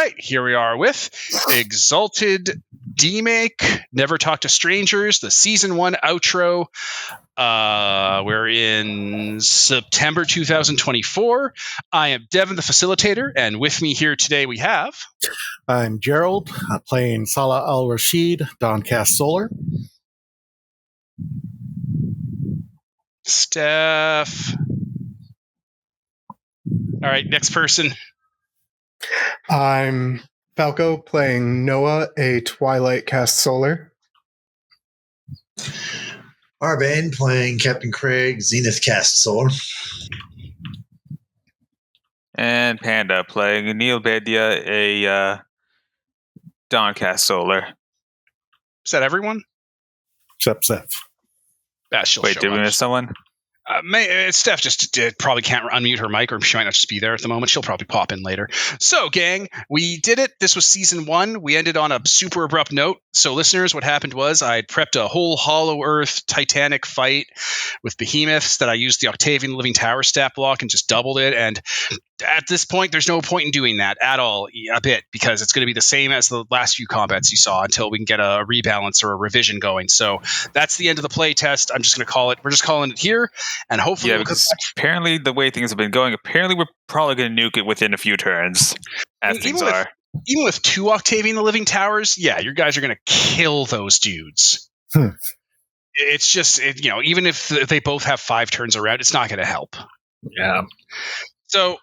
right, here we are with Exalted Demake, Never Talk to Strangers, the Season 1 outro. We're in September 2024. I am Devin, the facilitator, and with me here today we have... I'm Gerald, playing Salah Al-Rashid, Dawncast Solar. Steph. All right, next person. I'm Falco, playing Noah, a Twilight Cast Solar. Arbane, playing Captain Craig, Zenith Cast Solar. And Panda, playing Neil Bedia, a Dawncast Solar. Is that everyone? Except Seth. Wait, did we miss someone? Steph just probably can't unmute her mic, or she might not just be there at the moment. She'll probably pop in later. So, gang, we did it. This was season 1. We ended on a super abrupt note. So, listeners, what happened was I prepped a whole Hollow Earth Titanic fight with behemoths that I used the Octavian Living Tower stat block and just doubled it. And at this point, there's no point in doing that at all, a bit, because it's going to be the same as the last few combats you saw until we can get a rebalance or a revision going. So that's the end of the play test. I'm just going to call it. We're just calling it here, and hopefully, because apparently the way things have been going, apparently we're probably going to nuke it within a few turns, as things are. Even with 2 Octavian the Living Towers, yeah, your guys are going to kill those dudes. It's just, even if they both have 5 turns around, it's not going to help. Yeah. So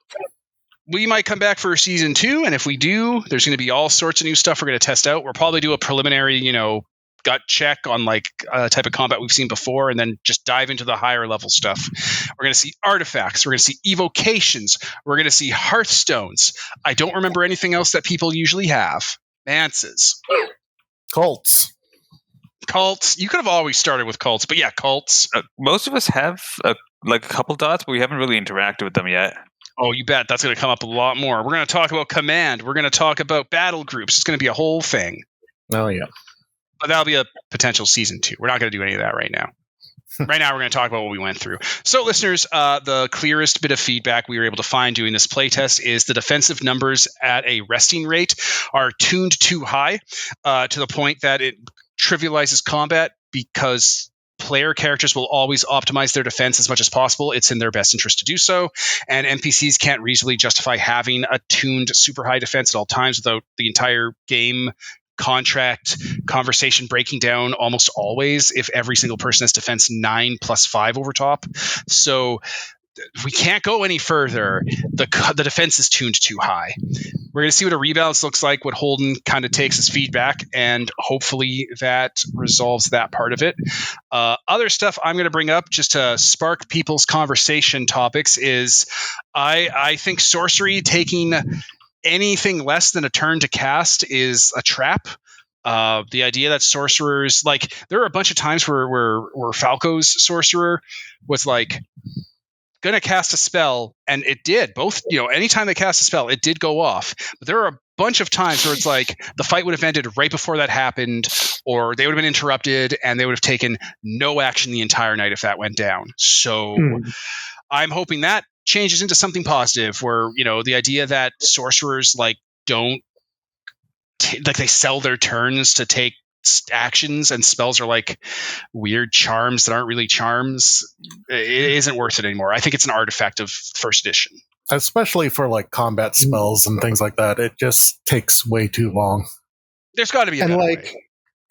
we might come back for season 2, and if we do, there's going to be all sorts of new stuff we're going to test out. We'll probably do a preliminary, gut check on like a type of combat we've seen before, and then just dive into the higher level stuff. We're going to see artifacts. We're going to see evocations. We're going to see hearthstones. I don't remember anything else that people usually have. Mances. Cults. You could have always started with cults, but yeah, cults. Most of us have a couple dots, but we haven't really interacted with them yet. Oh, you bet. That's going to come up a lot more. We're going to talk about command. We're going to talk about battle groups. It's going to be a whole thing. Oh, yeah. But that'll be a potential season 2. We're not going to do any of that right now. Right now, we're going to talk about what we went through. So, listeners, the clearest bit of feedback we were able to find doing this playtest is the defensive numbers at a resting rate are tuned too high to the point that it trivializes combat, because player characters will always optimize their defense as much as possible. It's in their best interest to do so, and NPCs can't reasonably justify having a tuned super high defense at all times without the entire game contract conversation breaking down almost always if every single person has defense 9 plus 5 over top. So we can't go any further. The defense is tuned too high. We're going to see what a rebalance looks like, what Holden kind of takes as feedback, and hopefully that resolves that part of it. Other stuff I'm going to bring up just to spark people's conversation topics is I think sorcery taking anything less than a turn to cast is a trap. The idea that sorcerers, there are a bunch of times where Falco's sorcerer was going to cast a spell, and it did. Both, anytime they cast a spell, it did go off. But there are a bunch of times where it's the fight would have ended right before that happened, or they would have been interrupted, and they would have taken no action the entire night if that went down. So I'm hoping that changes into something positive, where the idea that sorcerers don't they sell their turns to take actions, and spells are weird charms that aren't really charms. It isn't worth it anymore. I think it's an artifact of first edition, especially for combat spells and things like that. It just takes way too long. There's got to be a better way.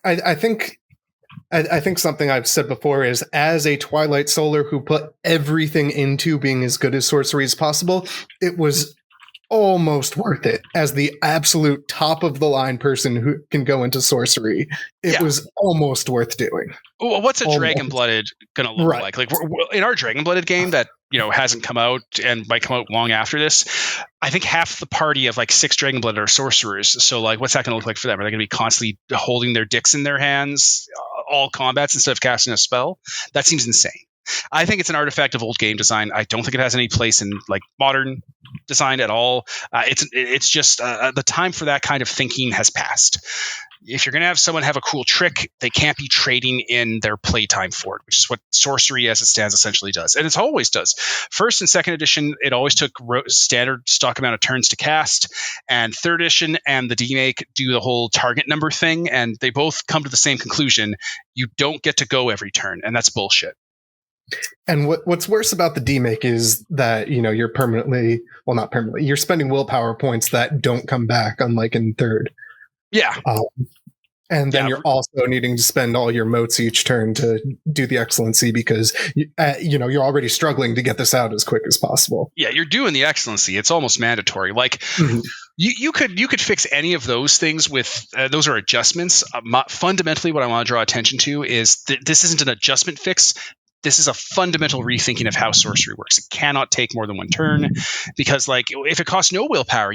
I think something I've said before is, as a Twilight Solar who put everything into being as good as sorcery as possible, it was almost worth it. As the absolute top of the line person who can go into sorcery, it was almost worth doing. Well, what's a Dragon Blooded going to look like? We're in our Dragon Blooded game that hasn't come out and might come out long after this, I think half the party of 6 Dragon Blooded are sorcerers. So what's that going to look like for them? Are they going to be constantly holding their dicks in their hands all combats instead of casting a spell? That seems insane. I think it's an artifact of old game design. I don't think it has any place in modern design at all. It's just the time for that kind of thinking has passed. if you're going to have someone have a cool trick, they can't be trading in their playtime for it, which is what sorcery as it stands essentially does. And it always does. First and second edition, it always took standard stock amount of turns to cast. And third edition and the Demake do the whole target number thing. And they both come to the same conclusion. You don't get to go every turn. And that's bullshit. And what's worse about the Demake is that, you're permanently, well, not permanently, you're spending willpower points that don't come back, unlike in third. Yeah. And then you're also needing to spend all your motes each turn to do the excellency because, you're already struggling to get this out as quick as possible. Yeah, you're doing the excellency. It's almost mandatory. Like, you could fix any of those things with those are adjustments. Fundamentally, what I want to draw attention to is this isn't an adjustment fix. This is a fundamental rethinking of how sorcery works. It cannot take more than one turn because, like, if it costs no willpower,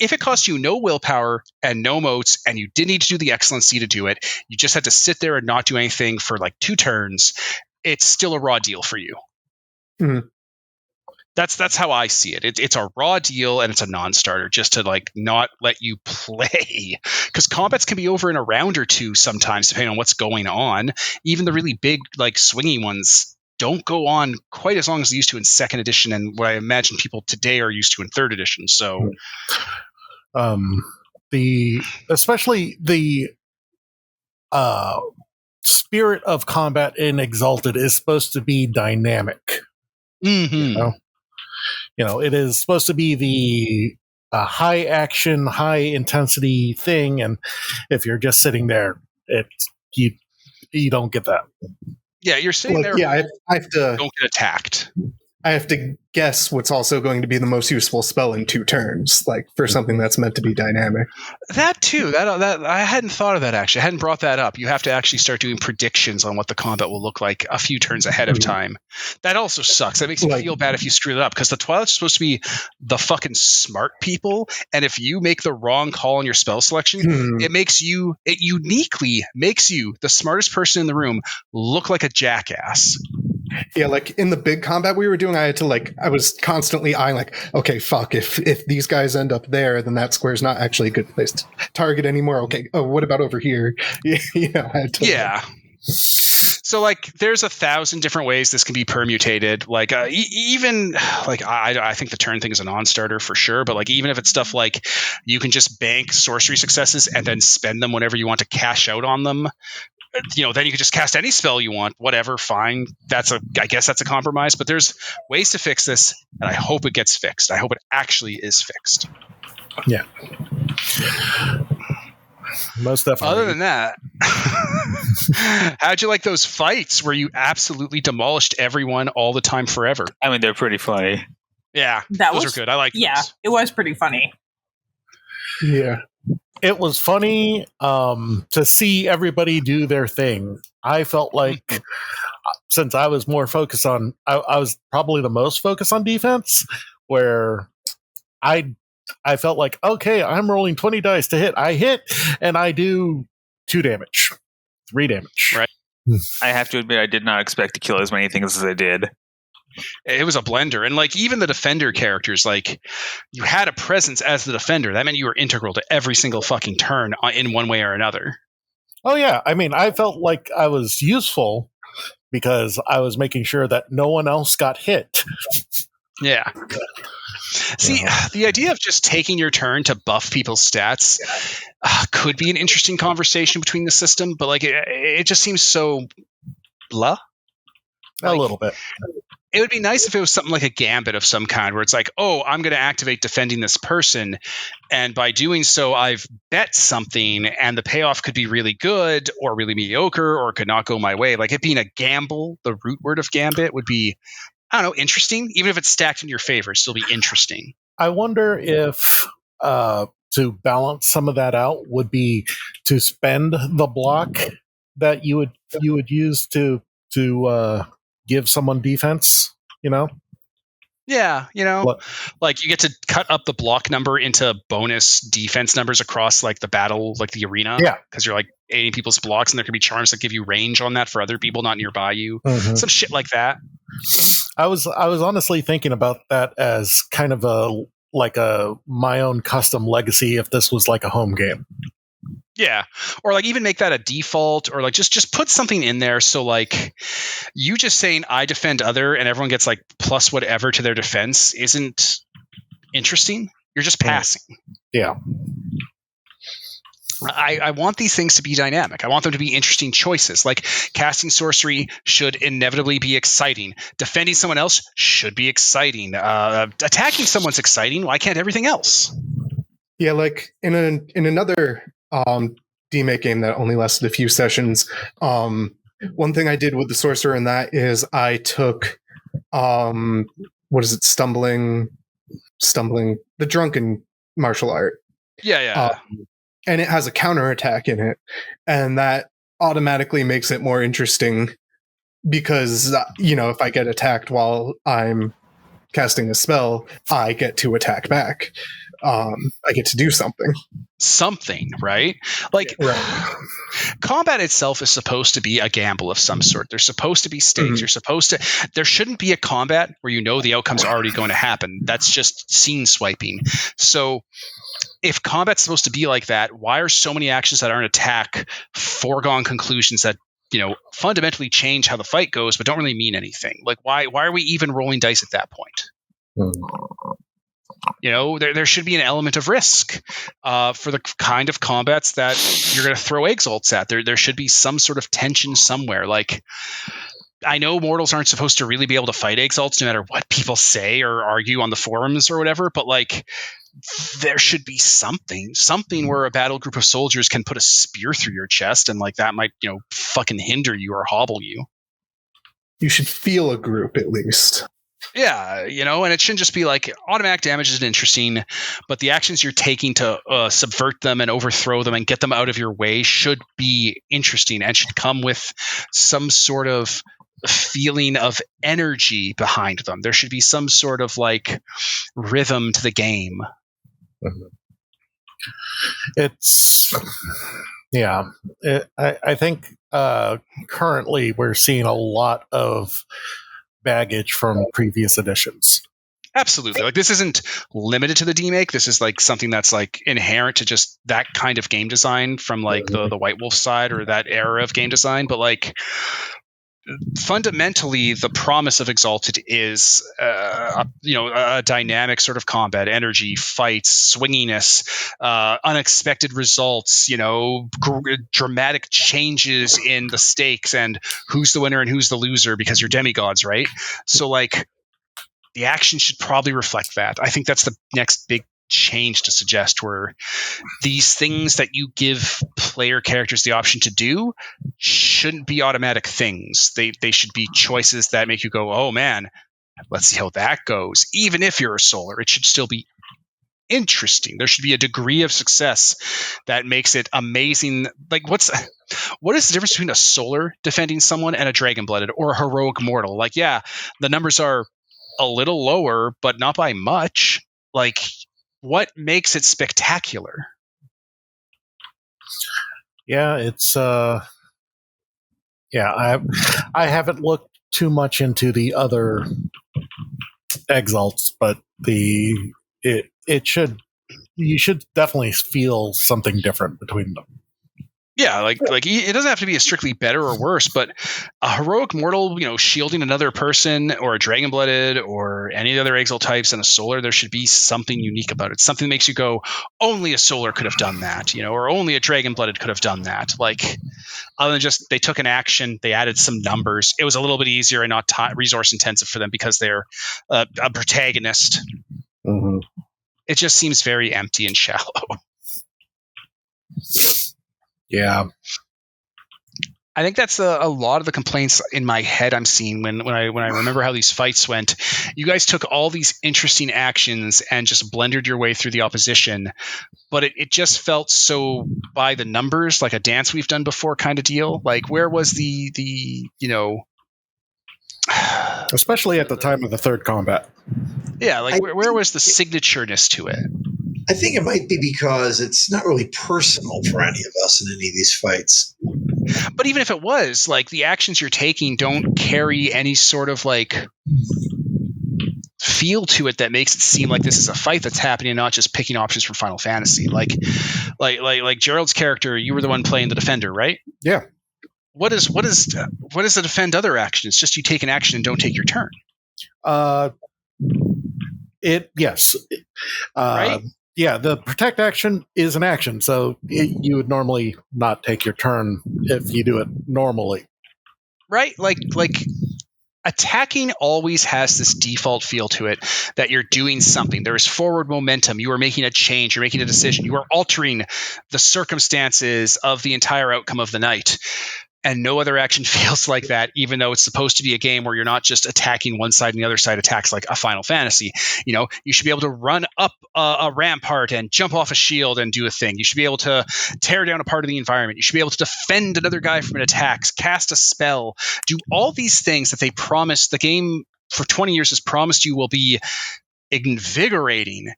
if it cost you no willpower and no motes and you didn't need to do the excellency to do it, you just had to sit there and not do anything for like 2 turns, it's still a raw deal for you. Mm-hmm. That's how I see it. It's a raw deal and it's a non-starter just to like not let you play because combats can be over in a round or two sometimes depending on what's going on. Even the really big like swingy ones don't go on quite as long as they used to in second edition and what I imagine people today are used to in third edition. So especially the spirit of combat in Exalted is supposed to be dynamic. Mm-hmm. It is supposed to be the high action, high intensity thing, and if you're just sitting there, you don't get that. Yeah, you're sitting there. Yeah, I have to don't get attacked. I have to guess what's also going to be the most useful spell in 2 turns, like for something that's meant to be dynamic. That too. That I hadn't thought of that actually. I hadn't brought that up. You have to actually start doing predictions on what the combat will look like a few turns ahead of time. That also sucks. That makes me feel bad if you screw it up because the Twilight's supposed to be the fucking smart people, and if you make the wrong call on your spell selection, it uniquely makes you the smartest person in the room look like a jackass. Yeah, like in the big combat we were doing, I was constantly eyeing like, okay, fuck, if these guys end up there, then that square's not actually a good place to target anymore. Okay, oh, what about over here? I had to, yeah. So like, there's 1,000 different ways this can be permutated. Like, even like I think the turn thing is a non-starter for sure. But like, even if it's stuff like you can just bank sorcery successes and then spend them whenever you want to cash out on them. Then you can just cast any spell you want, whatever, fine. I guess that's a compromise, but there's ways to fix this, and I hope it gets fixed. I hope it actually is fixed. Yeah. Most definitely. Other than that, how'd you like those fights where you absolutely demolished everyone all the time forever? I mean, they're pretty funny. Yeah, those are good. I like those. It was pretty funny. Yeah. It was funny to see everybody do their thing. I felt like since I was more focused on, I was probably the most focused on defense, where I felt like, okay, I'm rolling 20 dice to hit. I hit, and I do 2 damage, 3 damage. Right. I have to admit, I did not expect to kill as many things as I did. It was a blender. And like, even the defender characters, like, you had a presence as the defender. That meant you were integral to every single fucking turn in one way or another. Oh yeah, I mean, I felt like I was useful because I was making sure that no one else got hit. Yeah. See, the idea of just taking your turn to buff people's stats could be an interesting conversation between the system, but like, it just seems so blah. A little bit. It would be nice if it was something like a gambit of some kind where it's like, oh, I'm going to activate defending this person. And by doing so, I've bet something and the payoff could be really good or really mediocre or could not go my way. Like it being a gamble, the root word of gambit would be, I don't know, interesting. Even if it's stacked in your favor, it'd still be interesting. I wonder if to balance some of that out would be to spend the block that you would use to give someone defense, Yeah, like you get to cut up the block number into bonus defense numbers across like the battle, like the arena. Yeah. Because you're like aiding people's blocks and there can be charms that give you range on that for other people not nearby you. Mm-hmm. Some shit like that. I was honestly thinking about that as kind of my own custom legacy if this was like a home game. Yeah, or like even make that a default, or like just put something in there so like you just saying I defend other and everyone gets like plus whatever to their defense isn't interesting. You're just passing. Yeah. I want these things to be dynamic. I want them to be interesting choices. Like casting sorcery should inevitably be exciting. Defending someone else should be exciting. Attacking someone's exciting. Why can't everything else? Yeah, like in another Demake game that only lasted a few sessions, one thing I did with the sorcerer in that is I took what is it, stumbling, the drunken martial art. Yeah. And it has a counterattack in it, and that automatically makes it more interesting because if I get attacked while I'm casting a spell, I get to attack back. I get to do something, right? Like right. Combat itself is supposed to be a gamble of some sort. There's supposed to be stakes. There shouldn't be a combat where the outcome's already going to happen. That's just scene swiping. So if combat's supposed to be like that, why are so many actions that aren't attack foregone conclusions that fundamentally change how the fight goes but don't really mean anything? Like why are we even rolling dice at that point? There should be an element of risk for the kind of combats that you're going to throw exalts at. There should be some sort of tension somewhere. Like, I know mortals aren't supposed to really be able to fight exalts no matter what people say or argue on the forums or whatever, but like there should be something where a battle group of soldiers can put a spear through your chest and like that might fucking hinder you or hobble you. You should feel a group at least. Yeah, and it shouldn't just be like automatic damage isn't interesting, but the actions you're taking to subvert them and overthrow them and get them out of your way should be interesting and should come with some sort of feeling of energy behind them. There should be some sort of like rhythm to the game. I think currently we're seeing a lot of baggage from previous editions. Absolutely. Like this isn't limited to the Demake. This is like something that's like inherent to just that kind of game design from like the White Wolf side or that era of game design. But like fundamentally, the promise of Exalted is a dynamic sort of combat, energy, fights, swinginess, unexpected results, dramatic changes in the stakes and who's the winner and who's the loser because you're demigods, right? So like the action should probably reflect that. I think that's the next big change to suggest, where these things that you give player characters the option to do shouldn't be automatic things. They should be choices that make you go, oh man, let's see how that goes. Even if you're a solar, it should still be interesting. There should be a degree of success that makes it amazing. Like what is the difference between a solar defending someone and a dragon blooded or a heroic mortal? Like, yeah, the numbers are a little lower, but not by much. Like, what makes it spectacular? Yeah, it's I haven't looked too much into the other exalts, but you should definitely feel something different between them. Yeah, like it doesn't have to be a strictly better or worse, but a heroic mortal, shielding another person, or a dragon blooded, or any of the other exalt types, and a solar, there should be something unique about it. Something that makes you go, only a solar could have done that, or only a dragon blooded could have done that. Like, other than just they took an action, they added some numbers. It was a little bit easier and not resource intensive for them because they're a protagonist. Mm-hmm. It just seems very empty and shallow. Yeah. I think that's a lot of the complaints in my head I'm seeing when I remember how these fights went. You guys took all these interesting actions and just blended your way through the opposition, but it just felt so by the numbers, like a dance we've done before kind of deal. Like, where was the especially at the time of the third combat? Yeah, like where was the signatureness to it? I think it might be because it's not really personal for any of us in any of these fights. But even if it was, like, the actions you're taking don't carry any sort of like feel to it that makes it seem like this is a fight that's happening, and not just picking options from Final Fantasy. Like Gerald's character, you were the one playing the defender, right? Yeah. What is the defend other action? It's just you take an action and don't take your turn. Yes. Right? Yeah, the protect action is an action, so you would normally not take your turn if you do it normally. Right? Like attacking always has this default feel to it that you're doing something. There is forward momentum. You are making a change. You're making a decision. You are altering the circumstances of the entire outcome of the night. And no other action feels like that, even though it's supposed to be a game where you're not just attacking one side and the other side attacks like a Final Fantasy. You know, you should be able to run up a rampart and jump off a shield and do a thing. You should be able to tear down a part of the environment. You should be able to defend another guy from an attack, cast a spell, do all these things that they promised. The game for 20 years has promised you will be invigorating.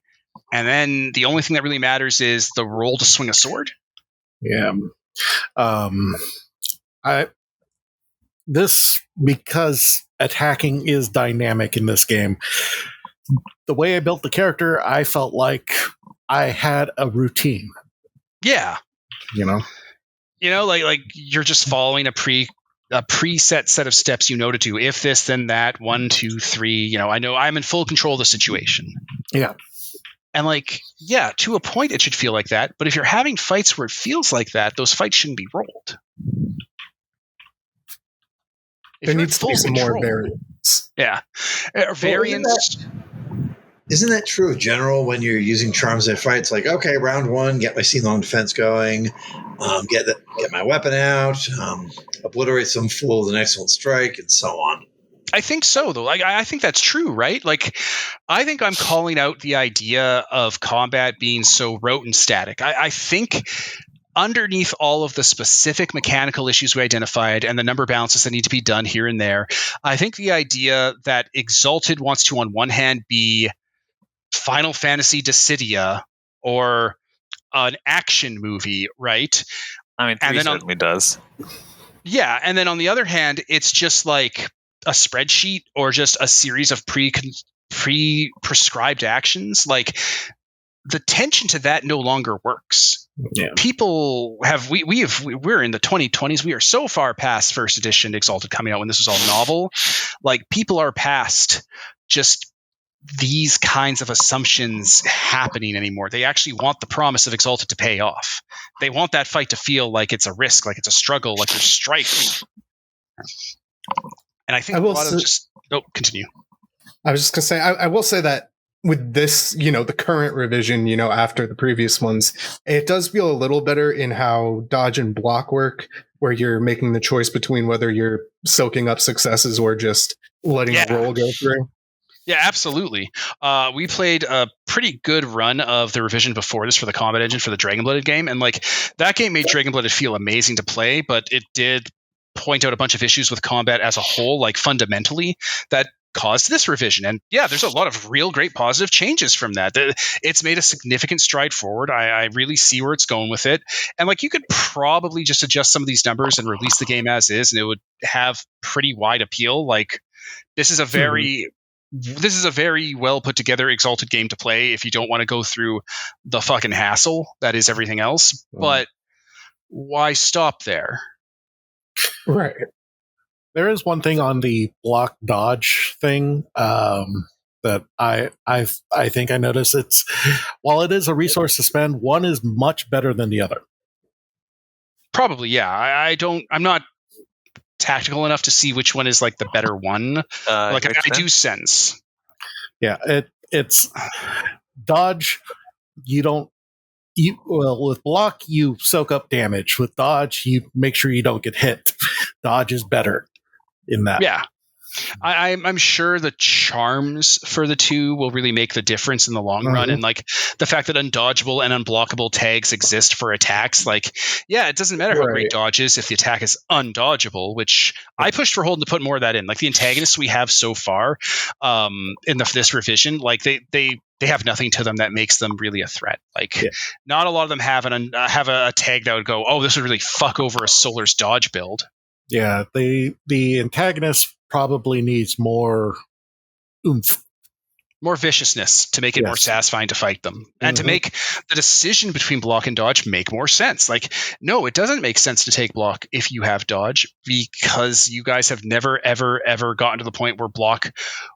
And then the only thing that really matters is the roll to swing a sword. Yeah. Because attacking is dynamic in this game, the way I built the character, I felt like I had a routine. Yeah. You know, like you're just following a preset set of steps you know to do. If this, then that, 1, 2, 3. I know I'm in full control of the situation. Yeah. And to a point, it should feel like that. But if you're having fights where it feels like that, those fights shouldn't be rolled. There needs to be some more variance. Yeah. Variance. Isn't that true of general when you're using charms in fights? Like, okay, round 1, get my C-long defense going, get my weapon out, obliterate some fool with an excellent strike, and so on. I think so, though. I think that's true, right? I think I'm calling out the idea of combat being so rote and static. I think underneath all of the specific mechanical issues we identified and the number balances that need to be done here and there, I think the idea that Exalted wants to, on one hand, be Final Fantasy Dissidia or an action movie, right? I mean, 3 certainly does. Yeah, and then on the other hand, it's just like a spreadsheet or just a series of pre-prescribed actions. Like, the tension to that no longer works. Yeah. People we're in the 2020s. We are so far past first edition Exalted coming out when this was all novel. Like, people are past just these kinds of assumptions happening anymore. They actually want the promise of Exalted to pay off. They want that fight to feel like it's a risk, like it's a struggle, like there's strife. And I think continue. I was just going to say, I will say that with this, the current revision, after the previous ones, it does feel a little better in how dodge and block work, where you're making the choice between whether you're soaking up successes or just letting a roll go through. Yeah, absolutely. We played a pretty good run of the revision before this for the combat engine for the Dragonblooded game. And that game made Dragonblooded feel amazing to play, but it did point out a bunch of issues with combat as a whole, fundamentally, that caused this revision. And yeah, there's a lot of real great positive changes from that. It's made a significant stride forward. I really see where it's going with it. And you could probably just adjust some of these numbers and release the game as is, and it would have pretty wide appeal. This is a very well put together Exalted game to play if you don't want to go through the fucking hassle that is everything else. But why stop there? Right. There is one thing on the block dodge thing that I think I noticed. It's, while it is a resource to spend, one is much better than the other. Probably, yeah. I'm not tactical enough to see which one is the better one. I do sense. Yeah, it's dodge. With block, you soak up damage. With dodge, you make sure you don't get hit. Dodge is better in that. Yeah. I'm sure the charms for the two will really make the difference in the long run. And the fact that undodgeable and unblockable tags exist for attacks, it doesn't matter how great dodge is if the attack is undodgeable, which I pushed for Holden to put more of that in. The antagonists we have so far in this revision, they have nothing to them that makes them really a threat. Not a lot of them have a tag that would go, oh, this would really fuck over a Solar's dodge build. Yeah, the antagonist probably needs more oomph more viciousness to make it more satisfying to fight them, and to make the decision between block and dodge make more sense. Like, no, it doesn't make sense to take block if you have dodge, because you guys have never, ever, ever gotten to the point where block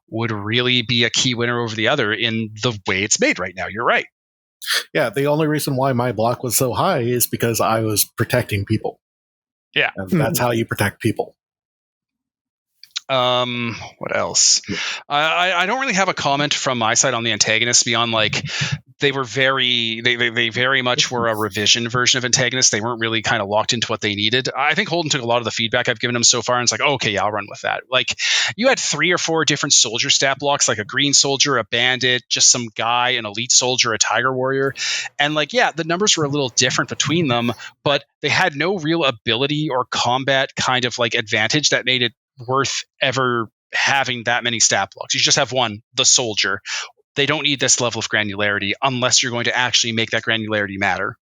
would really be a key winner over the other in the way it's made right now. You're right. Yeah, the only reason why my block was so high is because I was protecting people. Yeah. And that's how you protect people. What else? I don't really have a comment from my side on the antagonists beyond like they were they very much were a revision version of antagonists. They weren't really kind of locked into what they needed. I think Holden took a lot of the feedback I've given him so far and it's like, oh, okay, yeah, I'll run with that. Like, you had 3 or 4 different soldier stat blocks, like a green soldier, a bandit, just some guy, an elite soldier, a tiger warrior. And like, yeah, the numbers were a little different between them, but they had no real ability or combat kind of like advantage that made it worth ever having that many stat blocks. You just have one, the soldier. They don't need this level of granularity unless you're going to actually make that granularity matter.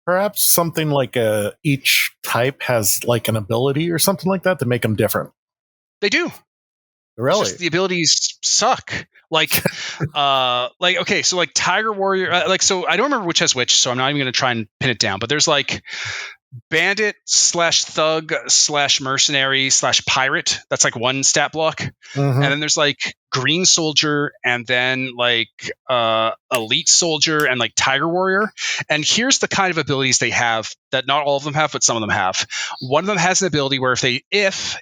Perhaps something like each type has like an ability or something like that to make them different. They do. Really? It's just the abilities suck. Like, okay, so like Tiger Warrior, so I don't remember which has which, so I'm not even going to try and pin it down, but there's like bandit / thug / mercenary / pirate. That's like one stat block. And then there's like green soldier, and then like elite soldier, and like tiger warrior. And here's the kind of abilities they have that not all of them have, but some of them have. One of them has an ability where if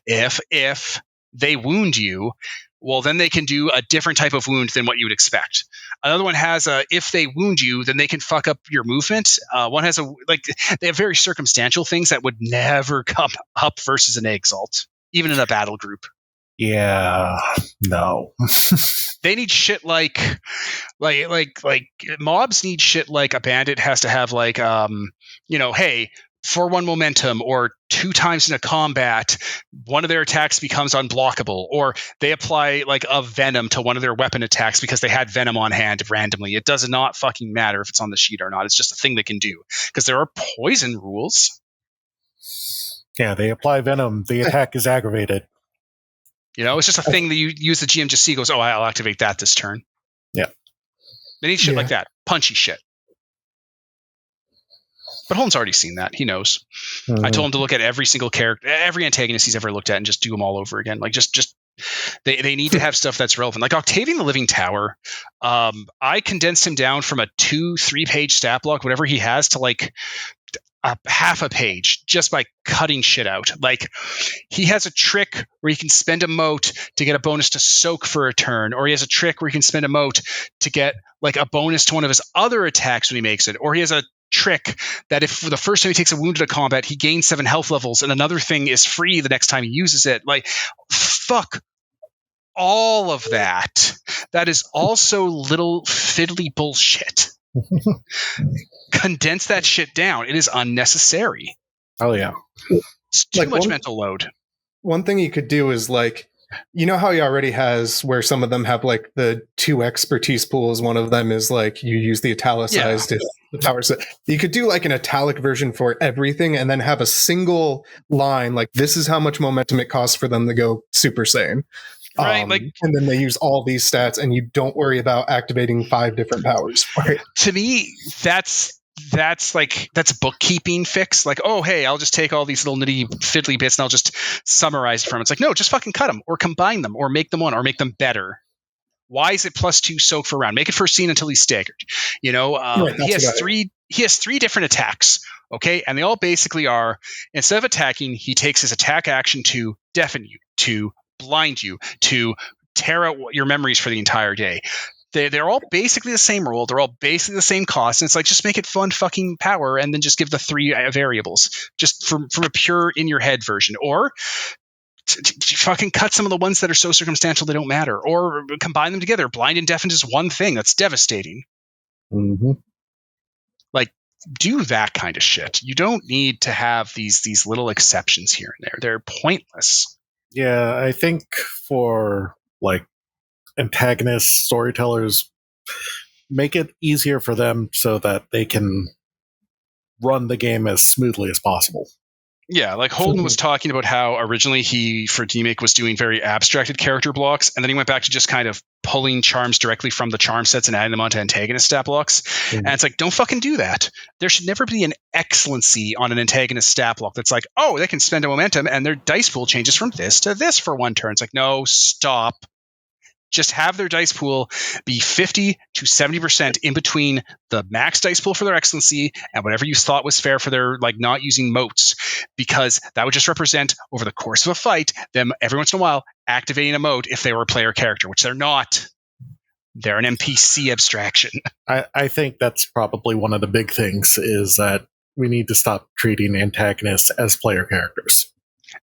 they wound you, well, then they can do a different type of wound than what you would expect. Another one has if they wound you, then they can fuck up your movement. One has they have very circumstantial things that would never come up versus an Exalt, even in a battle group. Yeah, no. They need shit like mobs need shit like a bandit has to have like, hey, for 1 momentum or 2 times in a combat, one of their attacks becomes unblockable, or they apply like a venom to one of their weapon attacks because they had venom on hand randomly. It does not fucking matter if it's on the sheet or not. It's just a thing they can do because there are poison rules. Yeah, they apply venom. The attack is aggravated. It's just a thing that you use. The GM just see goes, oh, I'll activate that this turn. Yeah. They need shit like that. Punchy shit. But Holmes already seen that. He knows. I told him to look at every single character, every antagonist he's ever looked at, and just do them all over again. Like, just they need to have stuff that's relevant. Like Octavian the Living Tower, I condensed him down from a 2-3 page stat block, whatever he has, to like a half a page just by cutting shit out. Like, he has a trick where he can spend a mote to get a bonus to soak for a turn, or he has a trick where he can spend a mote to get like a bonus to one of his other attacks when he makes it, or he has a trick that if for the first time he takes a wound into combat, he gains 7 health levels, and another thing is free the next time he uses it. Like, fuck all of that. That is also little fiddly bullshit. Condense that shit down. It is unnecessary. Oh yeah, it's too much mental load. One thing you could do is like, how he already has where some of them have like the 2 expertise pools. One of them is like you use the italicized if the power set. You could do like an italic version for everything and then have a single line like, this is how much momentum it costs for them to go Super Saiyan. Right, and then they use all these stats and you don't worry about activating 5 different powers. Right? To me, that's bookkeeping fix. Like, oh, hey, I'll just take all these little nitty fiddly bits and I'll just summarize from it. It's like, no, just fucking cut them or combine them or make them one or make them better. Why is it +2 soak for a round? Make it first scene until he's staggered. He has 3 different attacks. Okay. And they all basically are, instead of attacking, he takes his attack action to deafen you, to blind you, to tear out your memories for the entire day. They're all basically the same rule. They're all basically the same cost. And it's like, just make it fun fucking power and then just give the 3 variables just from a pure in your head version. Or fucking cut some of the ones that are so circumstantial they don't matter. Or combine them together. Blind and deafened is one thing. That's devastating. Like, do that kind of shit. You don't need to have these little exceptions here and there. They're pointless. Yeah, I think for like antagonists, storytellers, make it easier for them so that they can run the game as smoothly as possible. Yeah, like Holden was talking about how originally he, for Demake, was doing very abstracted character blocks, and then he went back to just kind of pulling charms directly from the charm sets and adding them onto antagonist stat blocks. Mhm. And it's like, don't fucking do that. There should never be an excellency on an antagonist stat block that's like, oh, they can spend a momentum and their dice pool changes from this to this for one turn. It's like, no, stop. Just have their dice pool be 50 to 70% in between the max dice pool for their excellency and whatever you thought was fair for their like not using motes, because that would just represent over the course of a fight them every once in a while activating a mote if they were a player character, which they're not. They're an NPC abstraction. I think that's probably one of the big things is that we need to stop treating antagonists as player characters.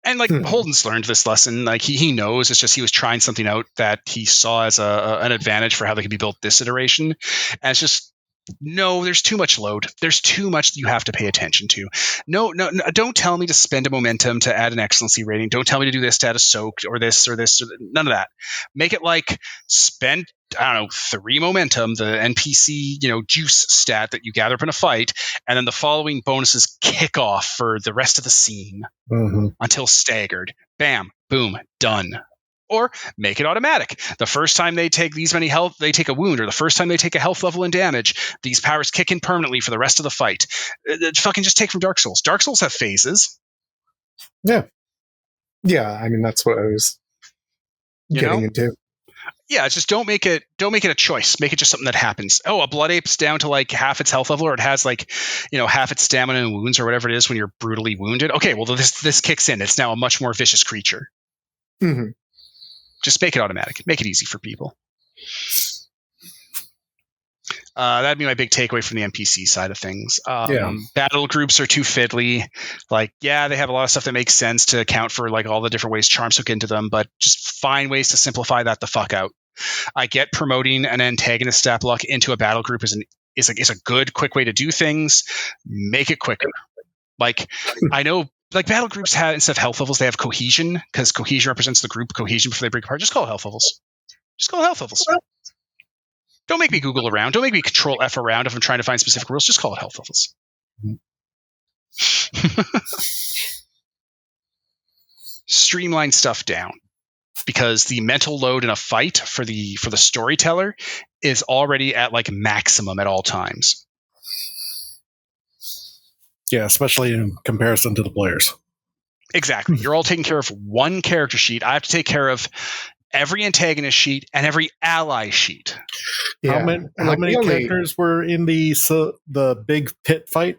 And like Holden's learned this lesson. Like he knows. It's just he was trying something out that he saw as an advantage for how they could be built this iteration. And it's just no. There's too much load. There's too much you have to pay attention to. No. Don't tell me to spend a momentum to add an excellency rating. Don't tell me to do this to add a soaked or this or this. Or none of that. Make it like spend, I don't know, 3 momentum, the NPC, juice stat that you gather up in a fight, and then the following bonuses kick off for the rest of the scene until staggered. Bam, boom, done. Or make it automatic. The first time they take these many health, they take a wound, or the first time they take a health level and damage, these powers kick in permanently for the rest of the fight. Fucking just take from Dark Souls. Dark Souls have phases. Yeah. I mean, that's what I was getting into. Yeah, it's just don't make it a choice. Make it just something that happens. Oh, a blood ape's down to like half its health level, or it has like, half its stamina and wounds, or whatever it is when you're brutally wounded. Okay, well this kicks in. It's now a much more vicious creature. Mm-hmm. Just make it automatic. Make it easy for people. That'd be my big takeaway from the NPC side of things. Battle groups are too fiddly. Like, yeah, they have a lot of stuff that makes sense to account for like all the different ways charms hook into them, but just find ways to simplify that the fuck out. I get promoting an antagonist stat block into a battle group is a good, quick way to do things. Make it quicker. Like, I know, like battle groups have, instead of health levels, they have cohesion, because cohesion represents the group cohesion before they break apart. Just call it health levels. Don't make me Google around. Don't make me Control F around if I'm trying to find specific rules. Just call it health levels. Streamline stuff down, because the mental load in a fight for the storyteller is already at like maximum at all times. Yeah, especially in comparison to the players. Exactly. You're all taking care of one character sheet. I have to take care of every antagonist sheet and every ally sheet. Yeah. How many characters were in the big pit fight?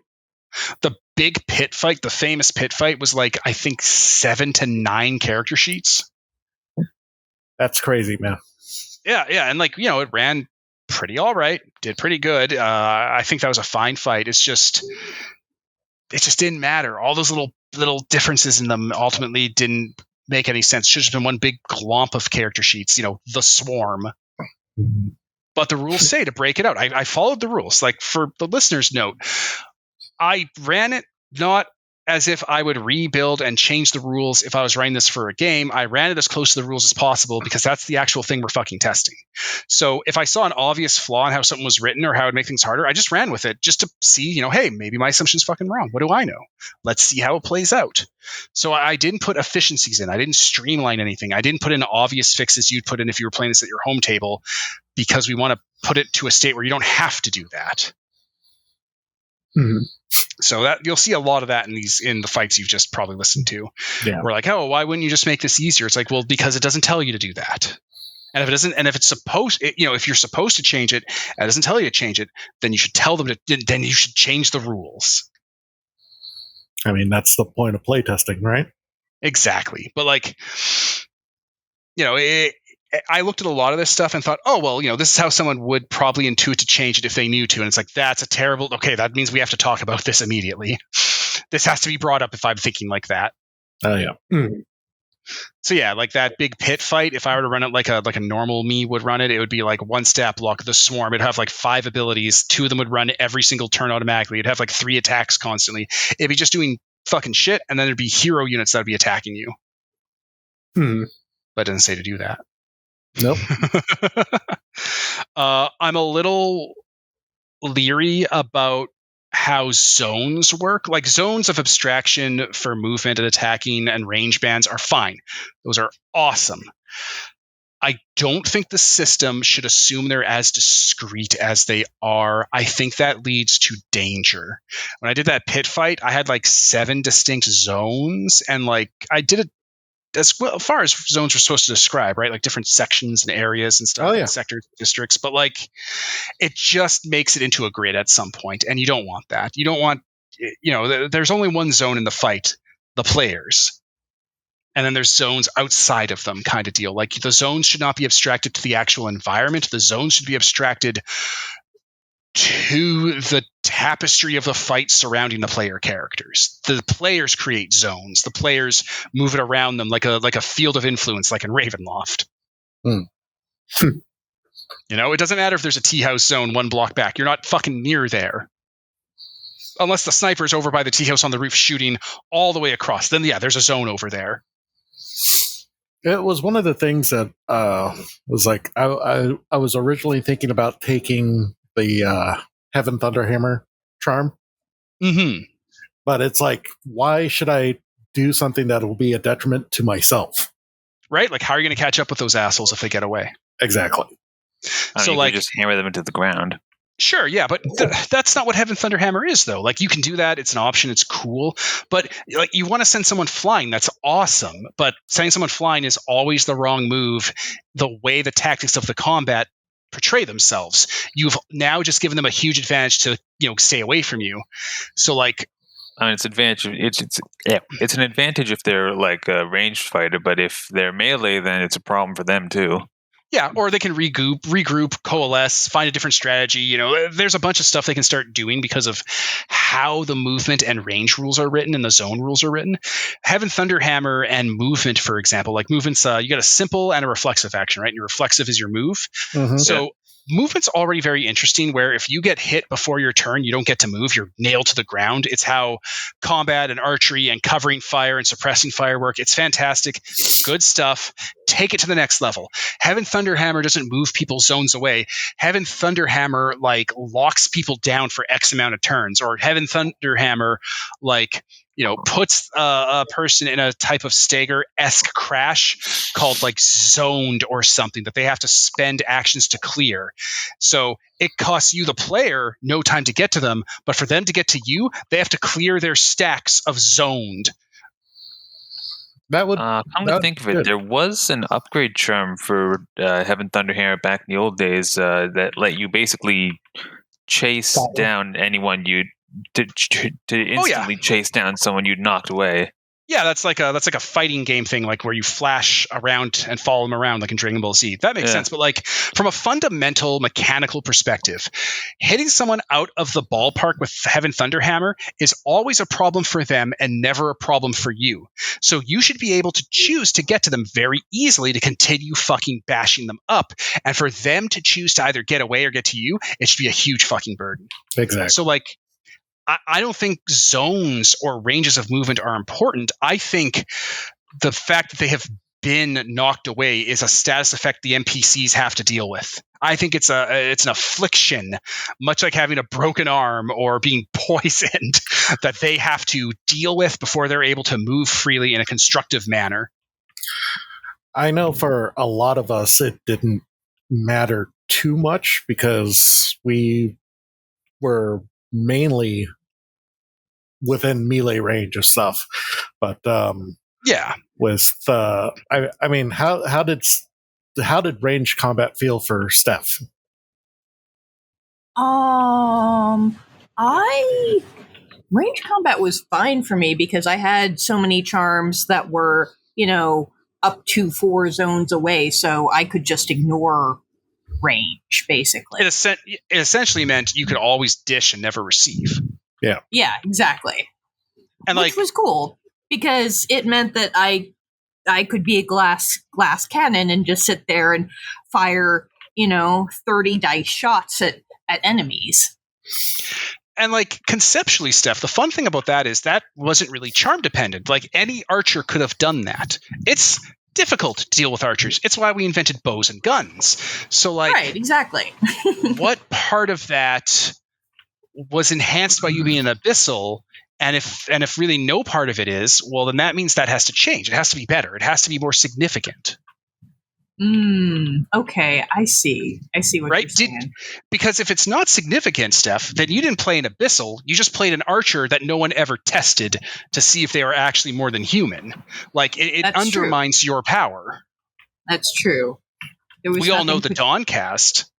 The big pit fight, the famous pit fight, was like, I think 7 to 9 character sheets. That's crazy, man. Yeah, and like, it ran pretty all right, did pretty good. I think that was a fine fight. It just didn't matter. All those little differences in them ultimately didn't make any sense. Should have been one big glomp of character sheets, the swarm. Mm-hmm. But the rules say to break it out. I followed the rules. Like, for the listener's note, I ran it not as if I would rebuild and change the rules if I was writing this for a game. I ran it as close to the rules as possible, because that's the actual thing we're fucking testing. So if I saw an obvious flaw in how something was written or how it would make things harder, I just ran with it just to see, hey, maybe my assumption's fucking wrong. What do I know? Let's see how it plays out. So I didn't put efficiencies in. I didn't streamline anything. I didn't put in obvious fixes you'd put in if you were playing this at your home table, because we want to put it to a state where you don't have to do that. Mm-hmm. So that you'll see a lot of that in the fights you've just probably listened to. Yeah. We're like, oh, why wouldn't you just make this easier? It's like, well, because it doesn't tell you to do that. And if it doesn't, and if it's supposed, if you're supposed to change it, and it doesn't tell you to change it, then you should tell them then you should change the rules. I mean, that's the point of playtesting, right? Exactly. But like, I looked at a lot of this stuff and thought, oh, well, this is how someone would probably intuit to change it if they knew to. And it's like, that's a terrible, okay, that means we have to talk about this immediately. This has to be brought up if I'm thinking like that. Oh, yeah. Mm-hmm. So yeah, like that big pit fight, if I were to run it like a normal me would run it, it would be like 1 stat block, the swarm. It'd have like 5 abilities. 2 of them would run every single turn automatically. It'd have like 3 attacks constantly. It'd be just doing fucking shit, and then there'd be hero units that would be attacking you. Mm-hmm. But it doesn't say to do that. Nope. I'm a little leery about how zones work. Like, zones of abstraction for movement and attacking and range bands are fine. Those are awesome. I don't think the system should assume they're as discreet as they are. I think that leads to danger. When I did that pit fight, I had like 7 distinct zones, and like I did it as far as zones were supposed to describe, right? Like different sections and areas and stuff, and sectors, districts. But like, it just makes it into a grid at some point, and you don't want that. You don't want, there's only one zone in the fight, the players. And then there's zones outside of them, kind of deal. Like the zones should not be abstracted to the actual environment. The zones should be abstracted to the tapestry of the fight surrounding the player characters. The players create zones. The players move it around them like a field of influence, like in Ravenloft. It doesn't matter if there's a tea house zone 1 block back. You're not fucking near there. Unless the sniper's over by the tea house on the roof shooting all the way across. Then, yeah, there's a zone over there. It was one of the things that was like, I was originally thinking about taking the Heaven Thunderhammer charm. Mm-hmm. But it's like, why should I do something that will be a detriment to myself? Right? Like, how are you going to catch up with those assholes if they get away? Exactly. So, like, just hammer them into the ground. Sure, yeah, but that's not what Heaven Thunderhammer is, though. Like, you can do that; it's an option, it's cool. But like, you want to send someone flying, that's awesome. But sending someone flying is always the wrong move. The way the tactics of the combat portray themselves, you've now just given them a huge advantage to stay away from you. So, like, I mean, it's advantage. It's an advantage if they're like a ranged fighter, but if they're melee, then it's a problem for them too. Yeah, or they can regroup, coalesce, find a different strategy. There's a bunch of stuff they can start doing because of how the movement and range rules are written and the zone rules are written. Heaven Thunderhammer and movement, for example, like movement's, you got a simple and a reflexive action, right? And your reflexive is your move. Mm-hmm. So movement's already very interesting, where if you get hit before your turn, you don't get to move. You're nailed to the ground. It's how combat and archery and covering fire and suppressing fire work. It's fantastic. Good stuff. Take it to the next level. Heaven Thunderhammer doesn't move people's zones away. Heaven Thunderhammer locks people down for X amount of turns, or Heaven Thunderhammer puts a person in a type of stagger-esque crash called zoned or something that they have to spend actions to clear. So it costs you, the player, no time to get to them, but for them to get to you, they have to clear their stacks of zoned. That would come to think of it, good. There was an upgrade charm for Heaven Thunderhammer back in the old days that let you basically chase down anyone to instantly chase down someone you'd knocked away. Yeah, that's like a fighting game thing, like where you flash around and follow them around like in Dragon Ball Z. That makes sense, but from a fundamental mechanical perspective, hitting someone out of the ballpark with Heaven Thunderhammer is always a problem for them and never a problem for you. So you should be able to choose to get to them very easily to continue fucking bashing them up, and for them to choose to either get away or get to you, it should be a huge fucking burden. Exactly. So I don't think zones or ranges of movement are important. I think the fact that they have been knocked away is a status effect the NPCs have to deal with. I think it's an affliction, much like having a broken arm or being poisoned, that they have to deal with before they're able to move freely in a constructive manner. I know for a lot of us it didn't matter too much because we were mainly within melee range of stuff, but with I mean, how did range combat feel for Steph? Range combat was fine for me because I had so many charms that were up to 4 zones away, so I could just ignore range, basically. It essentially meant you could always dish and never receive. Yeah, exactly. And which was cool because it meant that I could be a glass cannon and just sit there and fire 30 dice shots at enemies. And conceptually, Steph, the fun thing about that is that wasn't really charm dependent. Any archer could have done that. It's difficult to deal with archers. It's why we invented bows and guns. So right, exactly. What part of that was enhanced by you being an abyssal? And if really no part of it is, well, then that means that has to change. It has to be better. It has to be more significant. Okay, I see. I see what Right? you're saying. Because if it's not significant, Steph, then you didn't play an abyssal. You just played an archer that no one ever tested to see if they were actually more than human. Like, it That's true. undermines your power. That's true. We all know the Dawn cast.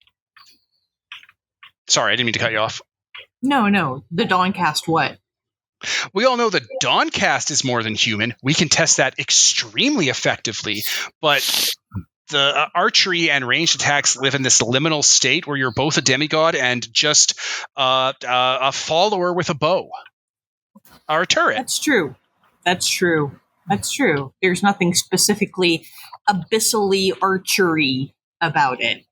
Sorry, I didn't mean to cut you off. No. The Dawncast what? We all know the Dawncast is more than human. We can test that extremely effectively, but the archery and ranged attacks live in this liminal state where you're both a demigod and just a follower with a bow or a turret. That's true. There's nothing specifically abyssally archery about it.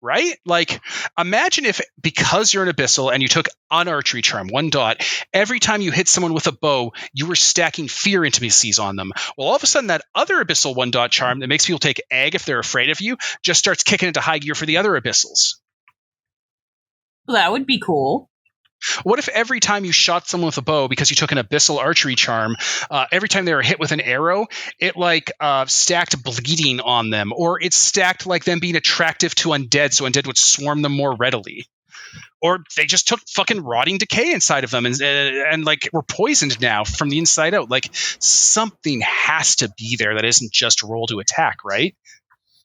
Right? Like, imagine if, because you're an abyssal and you took an archery charm, 1 dot, every time you hit someone with a bow, you were stacking fear intimacies on them. Well, all of a sudden, that other abyssal 1 dot charm that makes people take egg if they're afraid of you just starts kicking into high gear for the other abyssals. Well, that would be cool. What if every time you shot someone with a bow because you took an abyssal archery charm, every time they were hit with an arrow, it stacked bleeding on them, or it stacked like them being attractive to undead, so undead would swarm them more readily, or they just took fucking rotting decay inside of them and like were poisoned now from the inside out. Like, something has to be there that isn't just roll to attack, right?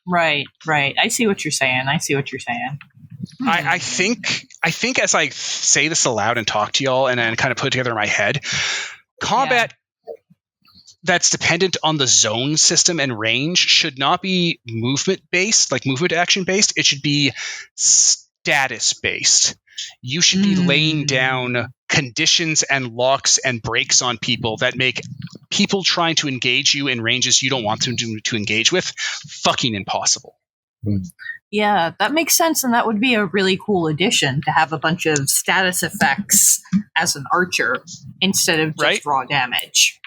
Right. I see what you're saying. I think as I say this aloud and talk to y'all and then kind of put it together in my head, combat that's dependent on the zone system and range should not be movement based, like movement action based. It should be status based. You should be laying down conditions and locks and breaks on people that make people trying to engage you in ranges you don't want them to engage with fucking impossible. Yeah, that makes sense, and that would be a really cool addition to have a bunch of status effects as an archer instead of just raw damage.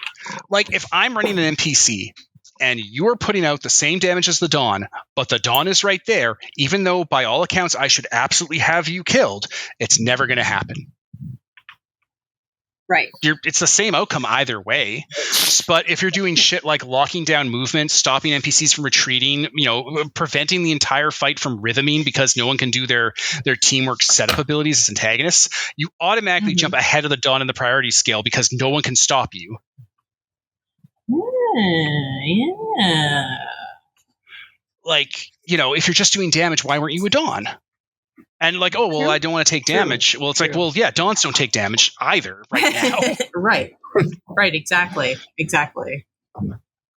Like, if I'm running an NPC and you're putting out the same damage as the Dawn, but the Dawn is right there, even though by all accounts I should absolutely have you killed, it's never going to happen. Right. It's the same outcome either way. But if you're doing shit like locking down movement, stopping NPCs from retreating, preventing the entire fight from rhythming because no one can do their teamwork setup abilities as antagonists, you automatically jump ahead of the Dawn in the priority scale because no one can stop you. Yeah. Like, if you're just doing damage, why weren't you a Dawn? And like, oh, well, I don't want to take damage. Well, it's like, well, yeah, Dawns don't take damage either right now. Right, exactly.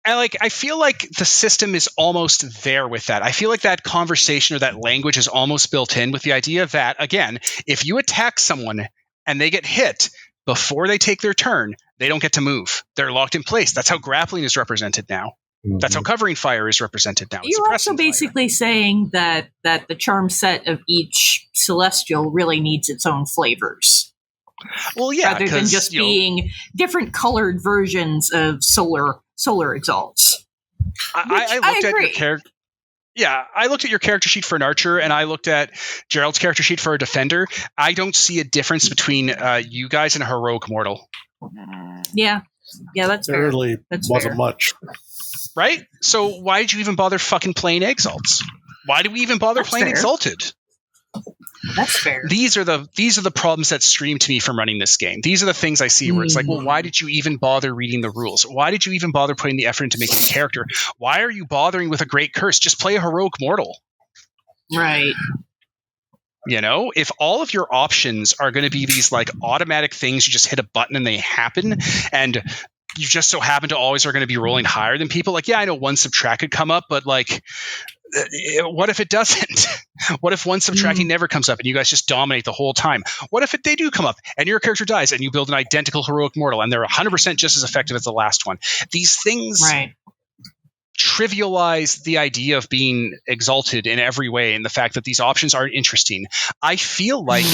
And like, I feel like the system is almost there with that. I feel like that conversation or that language is almost built in with the idea that, again, if you attack someone and they get hit before they take their turn, they don't get to move. They're locked in place. That's how grappling is represented now. That's how covering fire is represented now. You're also basically saying that the charm set of each celestial really needs its own flavors. Well, yeah, rather than just being different colored versions of solar exalts. I looked at your character. Yeah, I looked at your character sheet for an archer, and I looked at Gerald's character sheet for a defender. I don't see a difference between you guys and a heroic mortal. Yeah, that's fair. There really wasn't much. Right? So why did you even bother fucking playing Exalts? Why do we even bother playing Exalted? That's fair. These are the problems that stream to me from running this game. These are the things I see where it's like, well, why did you even bother reading the rules? Why did you even bother putting the effort into making a character? Why are you bothering with a great curse? Just play a heroic mortal. Right. If all of your options are going to be these like automatic things, you just hit a button and they happen, and you just so happen to always are going to be rolling higher than people. Like, yeah, I know 1 subtract could come up, but like, what if it doesn't? What if 1 subtracting never comes up and you guys just dominate the whole time? What if they do come up and your character dies and you build an identical heroic mortal and they're 100% just as effective as the last one? These things trivialize the idea of being exalted in every way, and the fact that these options aren't interesting. I feel like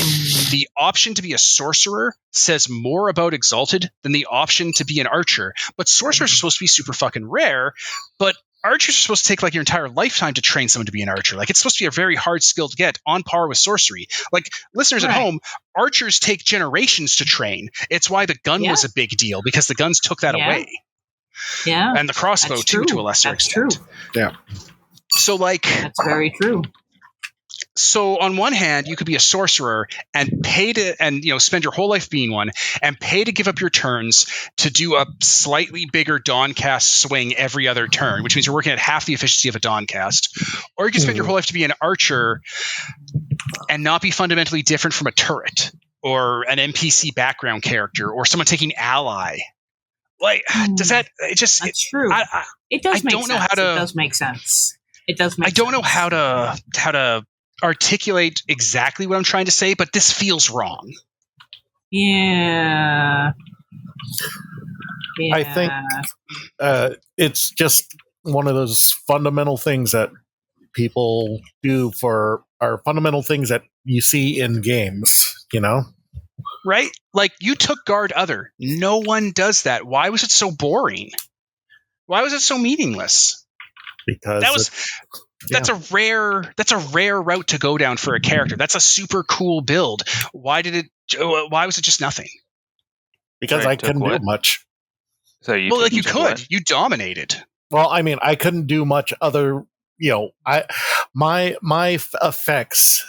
the option to be a sorcerer says more about exalted than the option to be an archer. But sorcerers are supposed to be super fucking rare, but archers are supposed to take like your entire lifetime to train someone to be an archer. Like, it's supposed to be a very hard skill to get, on par with sorcery. Like, listeners at home, archers take generations to train. It's why the gun was a big deal, because the guns took that away. Yeah, and the crossbow too, to a lesser extent. Yeah. So, like, That's very true. so on one hand, you could be a sorcerer and pay to, and spend your whole life being one, and pay to give up your turns to do a slightly bigger Dawncast swing every other turn, which means you're working at half the efficiency of a Dawncast. Or you can spend your whole life to be an archer and not be fundamentally different from a turret or an NPC background character or someone taking ally. Like, does that? It just. That's true. It does make sense. It does make sense. It does make sense. I don't know how to articulate exactly what I'm trying to say, but this feels wrong. Yeah. I think it's just one of those fundamental things that people do are fundamental things that you see in games, Right? Like, you took guard other. No one does that. Why was it so boring? Why was it so meaningless? Because that's a rare route to go down for a character. That's a super cool build. Why was it just nothing? Because I couldn't do much. So you could. You dominated. Well, I mean, I couldn't do much other, my effects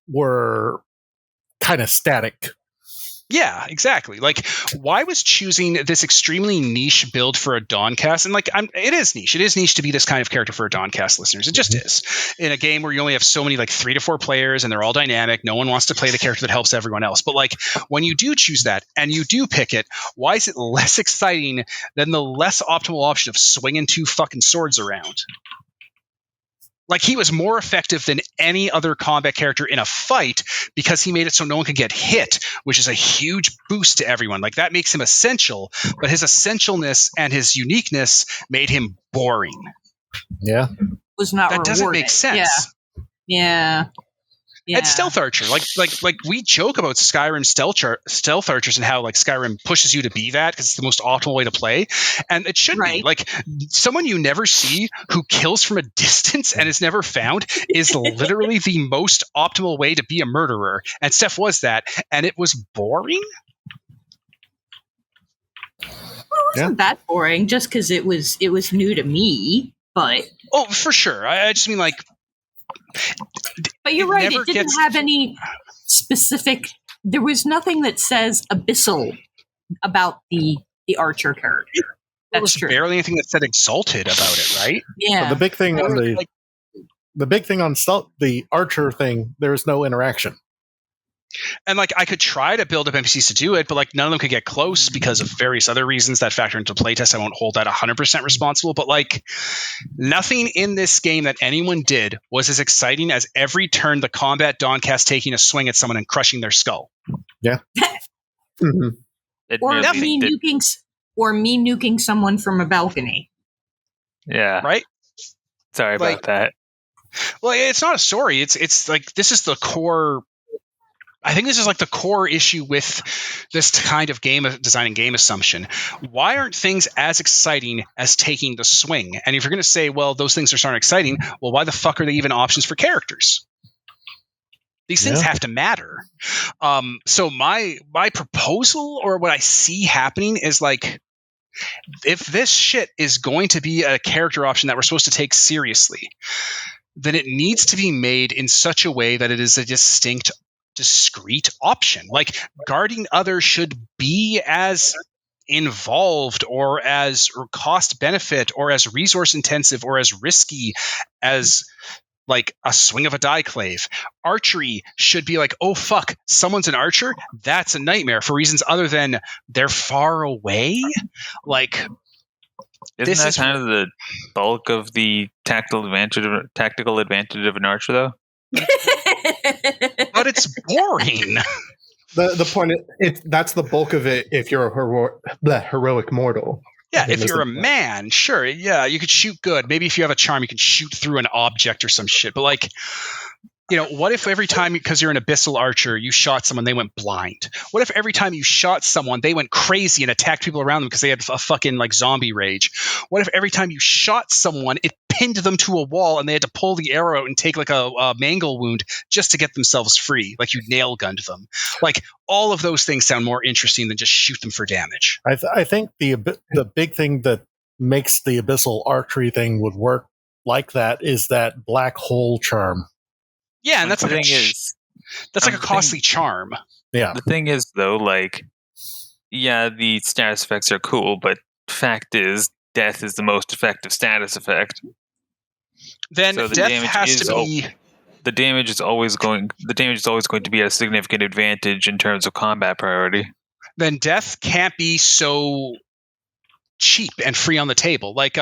were kind of static. Yeah, exactly. Like, why was choosing this extremely niche build for a Dawncast? And it is niche. It is niche to be this kind of character for a Dawncast, listeners. It just is. In a game where you only have so many, 3 to 4 players, and they're all dynamic, no one wants to play the character that helps everyone else. But when you do choose that and you do pick it, why is it less exciting than the less optimal option of swinging 2 fucking swords around? Like, he was more effective than any other combat character in a fight because he made it so no one could get hit, which is a huge boost to everyone. Like, that makes him essential, but his essentialness and his uniqueness made him boring. Yeah. Was not that rewarded. Doesn't make sense. Yeah. And stealth archer, like we joke about Skyrim stealth archers and how Skyrim pushes you to be that because it's the most optimal way to play, and it should be. Like, someone you never see who kills from a distance and is never found is literally the most optimal way to be a murderer. And Steph was that, and it was boring. Well, it wasn't that boring just because it was new to me, but for sure. I just mean But you're right, it didn't have any specific. There was nothing that says abyssal about the archer character. That's true. Barely anything that said exalted about it, right? Yeah. But the big thing on the big thing on the archer thing, there is no interaction. And I could try to build up NPCs to do it, but none of them could get close because of various other reasons that factor into playtest. I won't hold that 100% responsible, but nothing in this game that anyone did was as exciting as every turn the combat Dawncast taking a swing at someone and crushing their skull. Yeah. Or me nuking someone from a balcony. Yeah. Right? Sorry about that. Well, it's not a story. It's this is the core. I think this is the core issue with this kind of game design and game assumption. Why aren't things as exciting as taking the swing? And if you're going to say, well, those things aren't exciting, well, why the fuck are they even options for characters? These things have to matter. So my proposal, or what I see happening, is if this shit is going to be a character option that we're supposed to take seriously, then it needs to be made in such a way that it is a discrete option. Guarding others should be as involved or as cost benefit or as resource intensive or as risky as a swing of a dieclave. Archery should be oh fuck, someone's an archer, that's a nightmare for reasons other than they're far away. Isn't that kind of the bulk of the tactical advantage of an archer, though? But it's boring. The point that's the bulk of it. If you're a heroic mortal, yeah. If you're a man, sure, yeah, you could shoot good. Maybe if you have a charm, you can shoot through an object or some shit. But what if every time, because you're an abyssal archer, you shot someone, they went blind? What if every time you shot someone, they went crazy and attacked people around them because they had a fucking zombie rage? What if every time you shot someone, it pinned them to a wall and they had to pull the arrow out and take a mangle wound just to get themselves free? You nail gunned them. All of those things sound more interesting than just shoot them for damage. I think the big thing that makes the abyssal archery thing would work like that is that black hole charm. Yeah, and But the thing is, that's like a the thing- costly charm. Yeah. the thing is though, like, yeah, the status effects are cool, but fact is, death is the most effective status effect. Then So the death damage has is to be. The damage is always going to be a significant advantage in terms of combat priority. Then death can't be so cheap and free on the table. Like,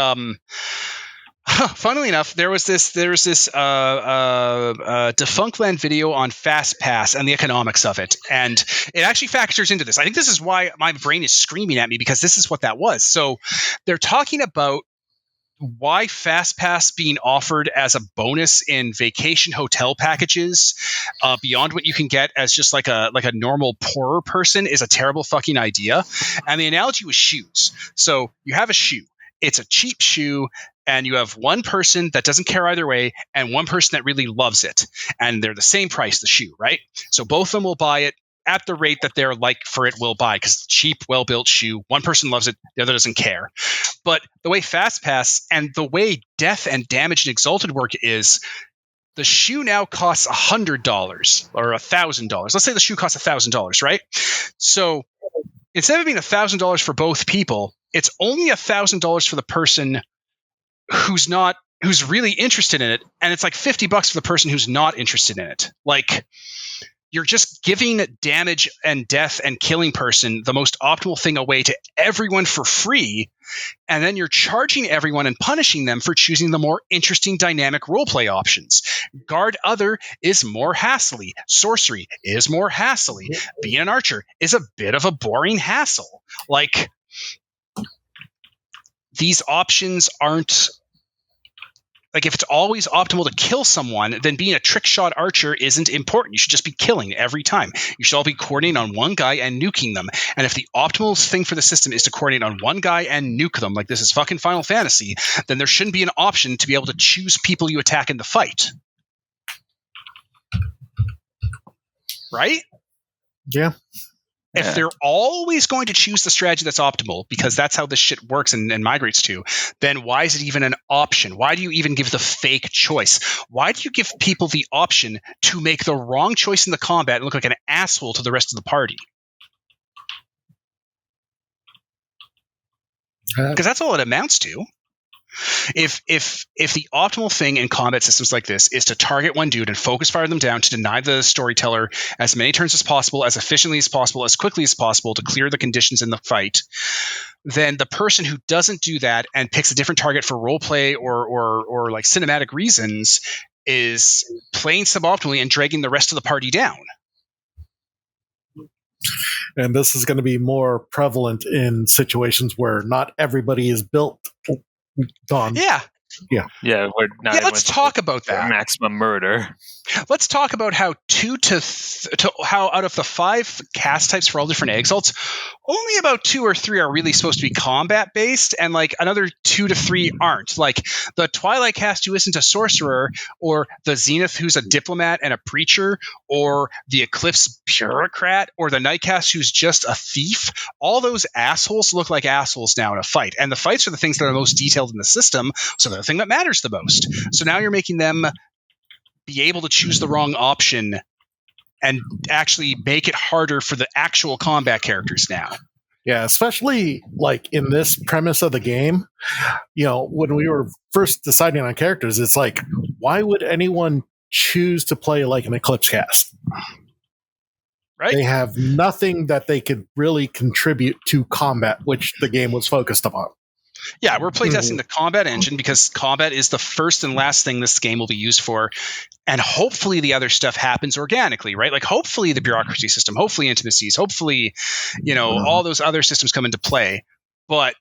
funnily enough, there was this Defunctland video on Fast Pass and the economics of it, and it actually factors into this. I think this is why my brain is screaming at me, because this is what that was. So they're talking about why Fast Pass being offered as a bonus in vacation hotel packages beyond what you can get as just like a normal poorer person is a terrible fucking idea. And the analogy was shoes. So you have a shoe. It's a cheap shoe, and you have one person that doesn't care either way and one person that really loves it. And they're the same price, the shoe, right? So both of them will buy it at the rate that their like for it will buy, because cheap, well-built shoe. One person loves it, the other doesn't care. But the way Fast Pass and the way Death and Damage and Exalted work is the shoe now costs $100 or $1,000. Let's say the shoe costs $1,000, right? So instead of being $1,000 for both people, it's only $1,000 for the person who's really interested in it, and it's like $50 for the person who's not interested in it. Like, you're just giving damage and death and killing person the most optimal thing away to everyone for free, and then you're charging everyone and punishing them for choosing the more interesting dynamic roleplay options. Guard Other is more hassly. Sorcery is more hassly. Being an archer is a bit of a boring hassle. Like, these options aren't... Like, if it's always optimal to kill someone, then being a trick shot archer isn't important. You should just be killing every time. You should all be coordinating on one guy and nuking them. And if the optimal thing for the system is to coordinate on one guy and nuke them, like this is fucking Final Fantasy, then there shouldn't be an option to be able to choose people you attack in the fight. Right? Yeah. If they're always going to choose the strategy that's optimal, because that's how this shit works and migrates to, then why is it even an option? Why do you even give the fake choice? Why do you give people the option to make the wrong choice in the combat and look like an asshole to the rest of the party? Because that's all it amounts to. If the optimal thing in combat systems like this is to target one dude and focus fire them down to deny the storyteller as many turns as possible, as efficiently as possible, as quickly as possible to clear the conditions in the fight, then the person who doesn't do that and picks a different target for roleplay or like cinematic reasons is playing suboptimally and dragging the rest of the party down. And this is going to be more prevalent in situations where not everybody is built gone. Yeah. We're not. Let's talk about that. Maximum murder. Let's talk about how how out of the 5 cast types for all different exalts, only about 2 or 3 are really supposed to be combat based, and like another 2 to 3 aren't. Like the Twilight cast who isn't a sorcerer, or the Zenith who's a diplomat and a preacher, or the Eclipse bureaucrat, or the Night cast who's just a thief. All those assholes look like assholes now in a fight, and the fights are the things that are most detailed in the system, so they're the thing that matters the most. So now you're making them be able to choose the wrong option and actually make it harder for the actual combat characters now. Yeah, especially like in this premise of the game, when we were first deciding on characters, it's like, why would anyone choose to play like an Eclipse cast? Right? They have nothing that they could really contribute to combat, which the game was focused upon. Yeah, we're playtesting the combat engine because combat is the first and last thing this game will be used for. And hopefully the other stuff happens organically, right? Like hopefully the bureaucracy system, hopefully intimacies, hopefully, all those other systems come into play. But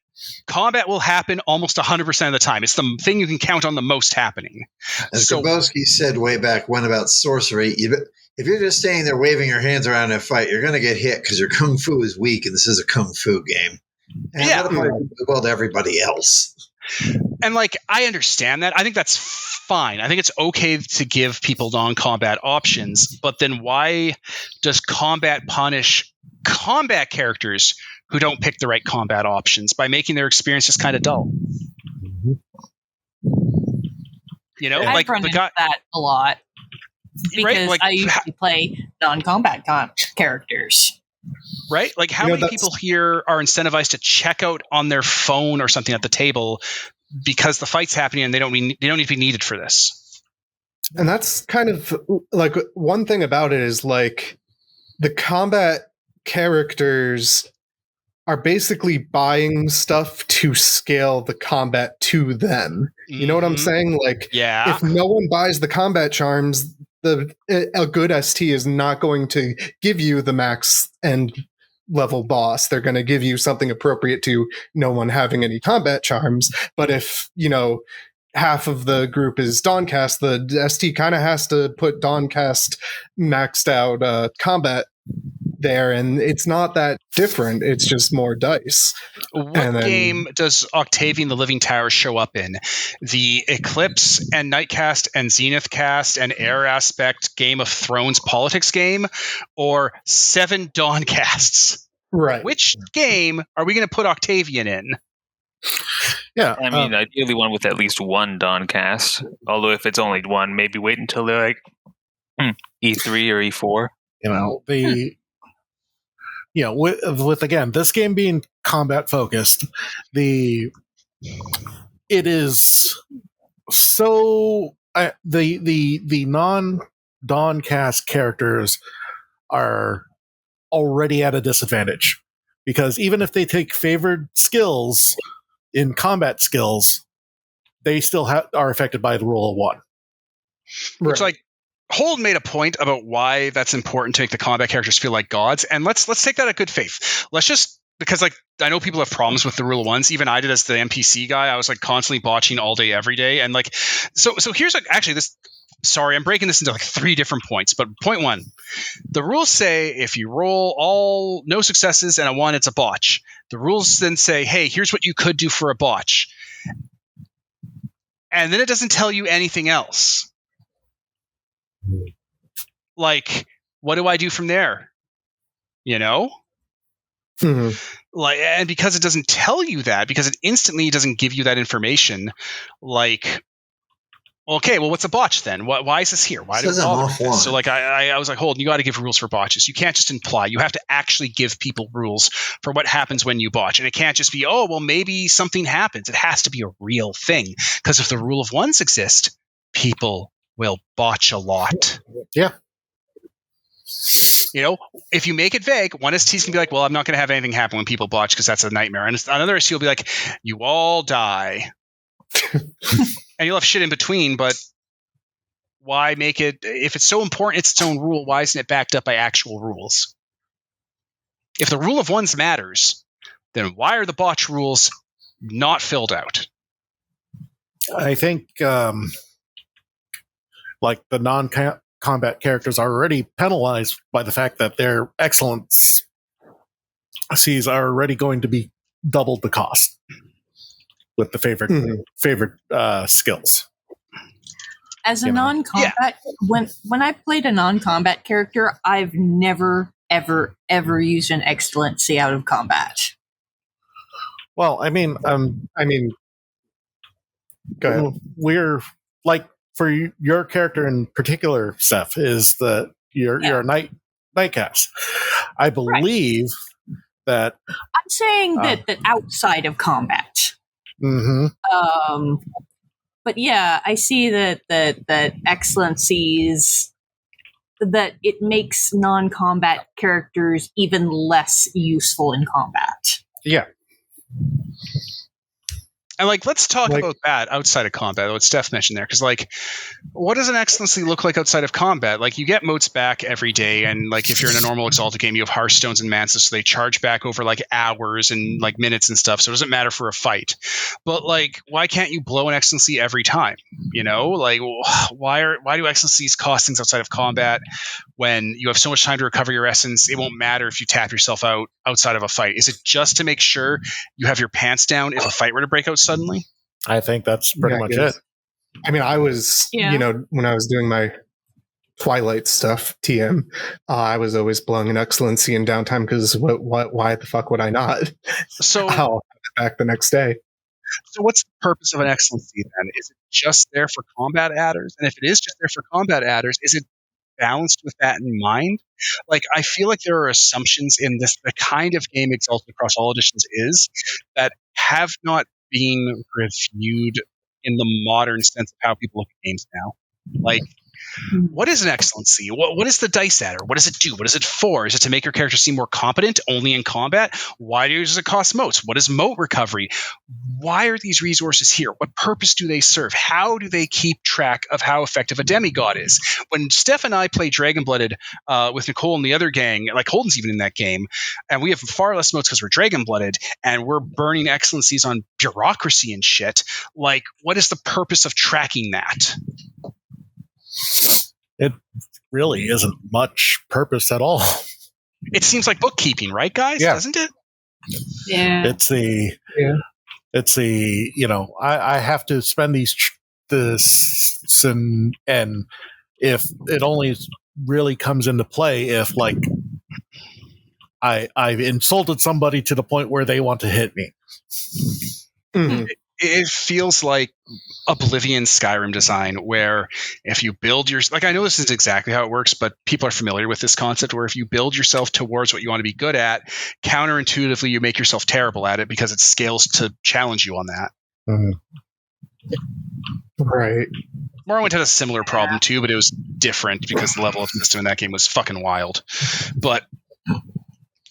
combat will happen almost 100% of the time. It's the thing you can count on the most happening. As Grabowski said way back when about sorcery, if you're just standing there waving your hands around in a fight, you're going to get hit because your kung fu is weak, and this is a kung fu game. And yeah, well to everybody else. And like, I understand that. I think that's fine. I think it's okay to give people non-combat options, but then why does combat punish combat characters who don't pick the right combat options by making their experience just kind of dull? You know, I've like run the into guy, that a lot because right? Like I usually play non-combat characters. right? Like how You know, many people here are incentivized to check out on their phone or something at the table because the fight's happening and they don't need to be needed for this. And that's kind of like one thing about it is like the combat characters are basically buying stuff to scale the combat to them. You know what I'm Mhm. saying? Like, Yeah. if no one buys the combat charms, a good ST is not going to give you the max end level boss. They're going to give you something appropriate to no one having any combat charms. But if, half of the group is Dawncast, the ST kind of has to put Dawncast maxed out combat there, and it's not that different. It's just more dice. What game does Octavian the Living Tower show up in? The Eclipse and Nightcast and Zenith Cast and Air Aspect Game of Thrones politics game, or 7 Dawncasts? Right. Which game are we going to put Octavian in? Yeah, I mean, ideally one with at least one Dawncast. Although if it's only one, maybe wait until they're like E3 or E4. With again this game being combat focused, it is so the non Dawncast characters are already at a disadvantage because even if they take favored skills in combat skills, they still are affected by the rule of 1. Which, like, Hold made a point about why that's important to make the combat characters feel like gods, and let's take that at good faith. Let's just, because like I know people have problems with the rule of 1s. Even I did as the NPC guy. I was like constantly botching all day, every day, and like so here's like actually this. Sorry, I'm breaking this into like 3 different points. But point 1, the rules say if you roll no successes and a 1, it's a botch. The rules then say, hey, here's what you could do for a botch, and then it doesn't tell you anything else. Like, what do I do from there? You know? Mm-hmm. Like, and because it doesn't tell you that, because it instantly doesn't give you that information, like, okay, well, what's a botch then? Why is this here? Why do we bother with this? So, like, I was like, hold on, you got to give rules for botches. You can't just imply. You have to actually give people rules for what happens when you botch. And it can't just be, oh, well, maybe something happens. It has to be a real thing. Because if the rule of 1s exist, people will botch a lot. Yeah. You know, if you make it vague, one ST can be like, well, I'm not going to have anything happen when people botch because that's a nightmare. And another ST will be like, you all die. And you'll have shit in between, but why make it, if it's so important, it's its own rule, why isn't it backed up by actual rules? If the rule of 1s matters, then why are the botch rules not filled out? I think like the non-combat characters are already penalized by the fact that their excellence Cs are already going to be doubled the cost with the favorite skills. As a non-combat, when I played a non-combat character, I've never, ever used an excellency out of combat. Well, I mean, go ahead. We're like, for your character in particular, Steph, is that you're a nightcast. I believe that I'm saying that outside of combat. Mm-hmm. But yeah, I see that excellencies, that it makes non-combat characters even less useful in combat. Yeah. And like, let's talk about that outside of combat, what Steph mentioned there. Because like, what does an excellency look like outside of combat? Like, you get motes back every day, and like if you're in a normal Exalted game, you have Hearthstones and Manses, so they charge back over like hours and like minutes and stuff. So it doesn't matter for a fight. But like, why can't you blow an excellency every time? You know, like why do excellencies cost things outside of combat when you have so much time to recover your essence? It won't matter if you tap yourself out outside of a fight. Is it just to make sure you have your pants down if a fight were to break out suddenly? I think that's pretty much it. I mean, I was, when I was doing my Twilight stuff, TM, I was always blowing an excellency in downtime because why the fuck would I not? So I'll have it back the next day. So what's the purpose of an excellency then? Is it just there for combat adders? And if it is just there for combat adders, is it balanced with that in mind? Like, I feel like there are assumptions in this, the kind of game Exalted across all editions is, that have not been reviewed in the modern sense of how people look at games now. Like, what is an excellency? What is the dice adder? What does it do? What is it for? Is it to make your character seem more competent only in combat? Why does it cost motes? What is mote recovery? Why are these resources here? What purpose do they serve? How do they keep track of how effective a demigod is? When Steph and I play Dragon-Blooded with Nicole and the other gang, like Holden's even in that game, and we have far less motes because we're Dragon-Blooded, and we're burning excellencies on bureaucracy and shit, like, what is the purpose of tracking that? It really isn't much purpose at all. It seems like bookkeeping, right, guys? Yeah. Doesn't it? Yeah. It's the I have to spend this and if it only really comes into play if like I've insulted somebody to the point where they want to hit me. Mhm. It feels like Oblivion Skyrim design, where if you build your, like, I know this isn't exactly how it works, but people are familiar with this concept where if you build yourself towards what you want to be good at, counterintuitively you make yourself terrible at it because it scales to challenge you on that. Mhm. Right. Morrowind had a similar problem too, but it was different because the level of wisdom in that game was fucking wild. But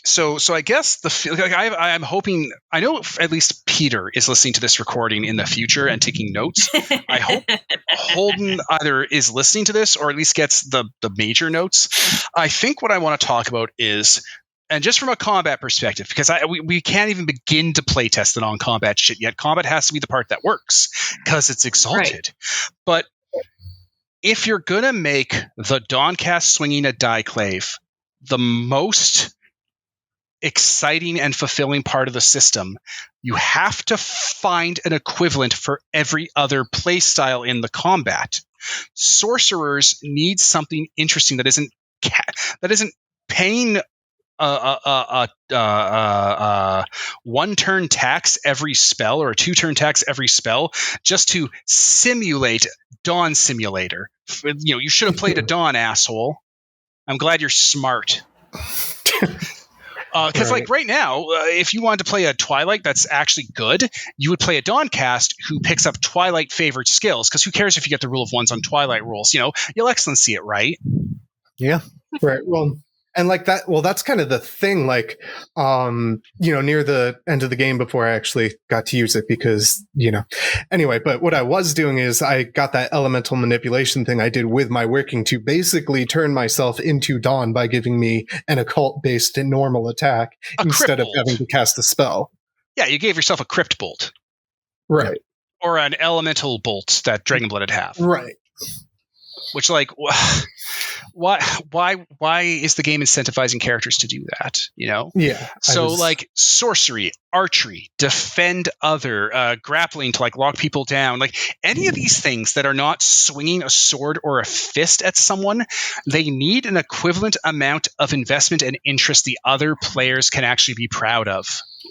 so I guess I'm hoping, I know at least Peter is listening to this recording in the future and taking notes. I hope Holden either is listening to this or at least gets the major notes. I think what I want to talk about is, and just from a combat perspective, because we can't even begin to play test the non-combat shit yet. Combat has to be the part that works because it's Exalted. Right. But if you're going to make the Dawncast swinging a Dieclave the most exciting and fulfilling part of the system, you have to find an equivalent for every other play style in the combat. Sorcerers need something interesting that isn't paying one turn tax every spell or a 2-turn tax every spell just to simulate Dawn Simulator. You should have played a Dawn, asshole. I'm glad you're smart. Because like right now, if you wanted to play a Twilight that's actually good, you would play a Dawncast who picks up Twilight favored skills. Because who cares if you get the rule of ones on Twilight rules? You'll excellency it, right? Yeah. Right. Well, and like that, well, that's kind of the thing, like, near the end of the game before I actually got to use it because, anyway, but what I was doing is I got that elemental manipulation thing I did with my working to basically turn myself into Dawn by giving me an occult based normal attack instead of having to cast a spell. Yeah, you gave yourself a crypt bolt. Right. Or an elemental bolt that Dragon-Blooded have. Right. Which, like, why is the game incentivizing characters to do that? Yeah. So like sorcery, archery, defend other, grappling to like lock people down, like any of these things that are not swinging a sword or a fist at someone, they need an equivalent amount of investment and interest the other players can actually be proud of.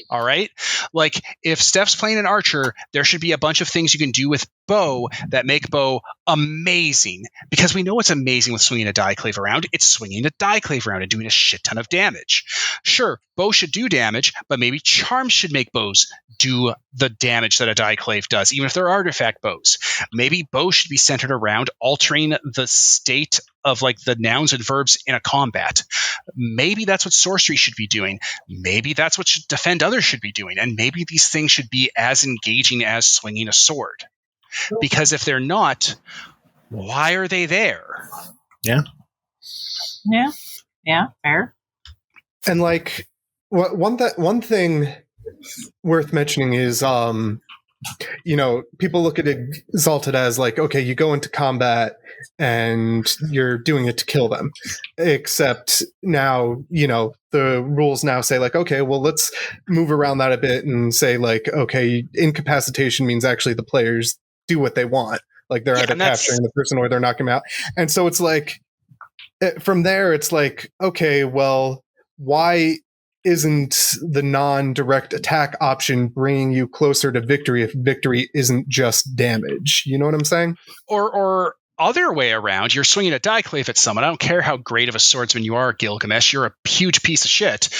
All right. Like if Steph's playing an archer, there should be a bunch of things you can do with bow that make bow amazing, because we know what's amazing with swinging a Dieclave around. It's swinging a Dieclave around and doing a shit ton of damage. Sure, bow should do damage, but maybe charms should make bows do the damage that a Dieclave does, even if they're artifact bows. Maybe bows should be centered around altering the state of like the nouns and verbs in a combat. Maybe that's what sorcery should be doing. Maybe that's what defend others should be doing. And maybe these things should be as engaging as swinging a sword. Because if they're not, why are they there? Yeah. Yeah, fair. And like one thing worth mentioning is people look at Exalted as like, okay, you go into combat and you're doing it to kill them. Except now, the rules now say like, okay, well, let's move around that a bit and say like, okay, incapacitation means actually the players do what they want. Like they're either capturing the person or they're knocking them out. And so it's like, from there, it's like, okay, well, why isn't the non-direct attack option bringing you closer to victory if victory isn't just damage? You know what I'm saying? Or other way around, you're swinging a dieclave at someone. I don't care how great of a swordsman you are, Gilgamesh. You're a huge piece of shit.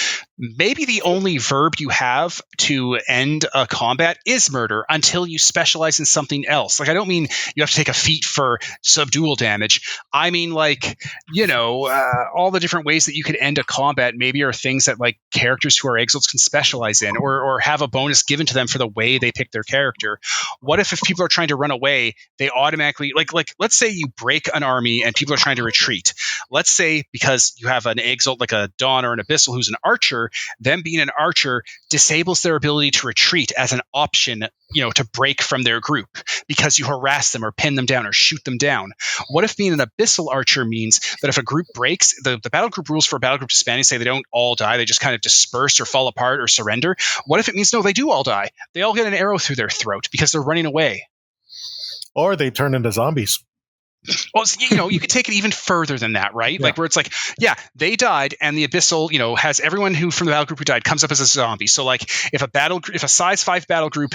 Maybe the only verb you have to end a combat is murder until you specialize in something else. Like, I don't mean you have to take a feat for subdual damage. I mean, like, all the different ways that you could end a combat maybe are things that, like, characters who are exalts can specialize in, or have a bonus given to them for the way they pick their character. What if people are trying to run away, they automatically, like let's say you break an army and people are trying to retreat. Let's say because you have an exalt like a Dawn or an Abyssal who's an archer, them being an archer disables their ability to retreat as an option, to break from their group because you harass them or pin them down or shoot them down. What if being an Abyssal archer means that if a group breaks, the battle group rules for a battle group disbanding say they don't all die, they just kind of disperse or fall apart or surrender? What if it means no, they do all die? They all get an arrow through their throat because they're running away. Or they turn into zombies. Well, you could take it even further than that, right? Yeah. Like where it's like, yeah, they died, and the Abyssal, has everyone who from the battle group who died comes up as a zombie. So like, if a size 5 battle group,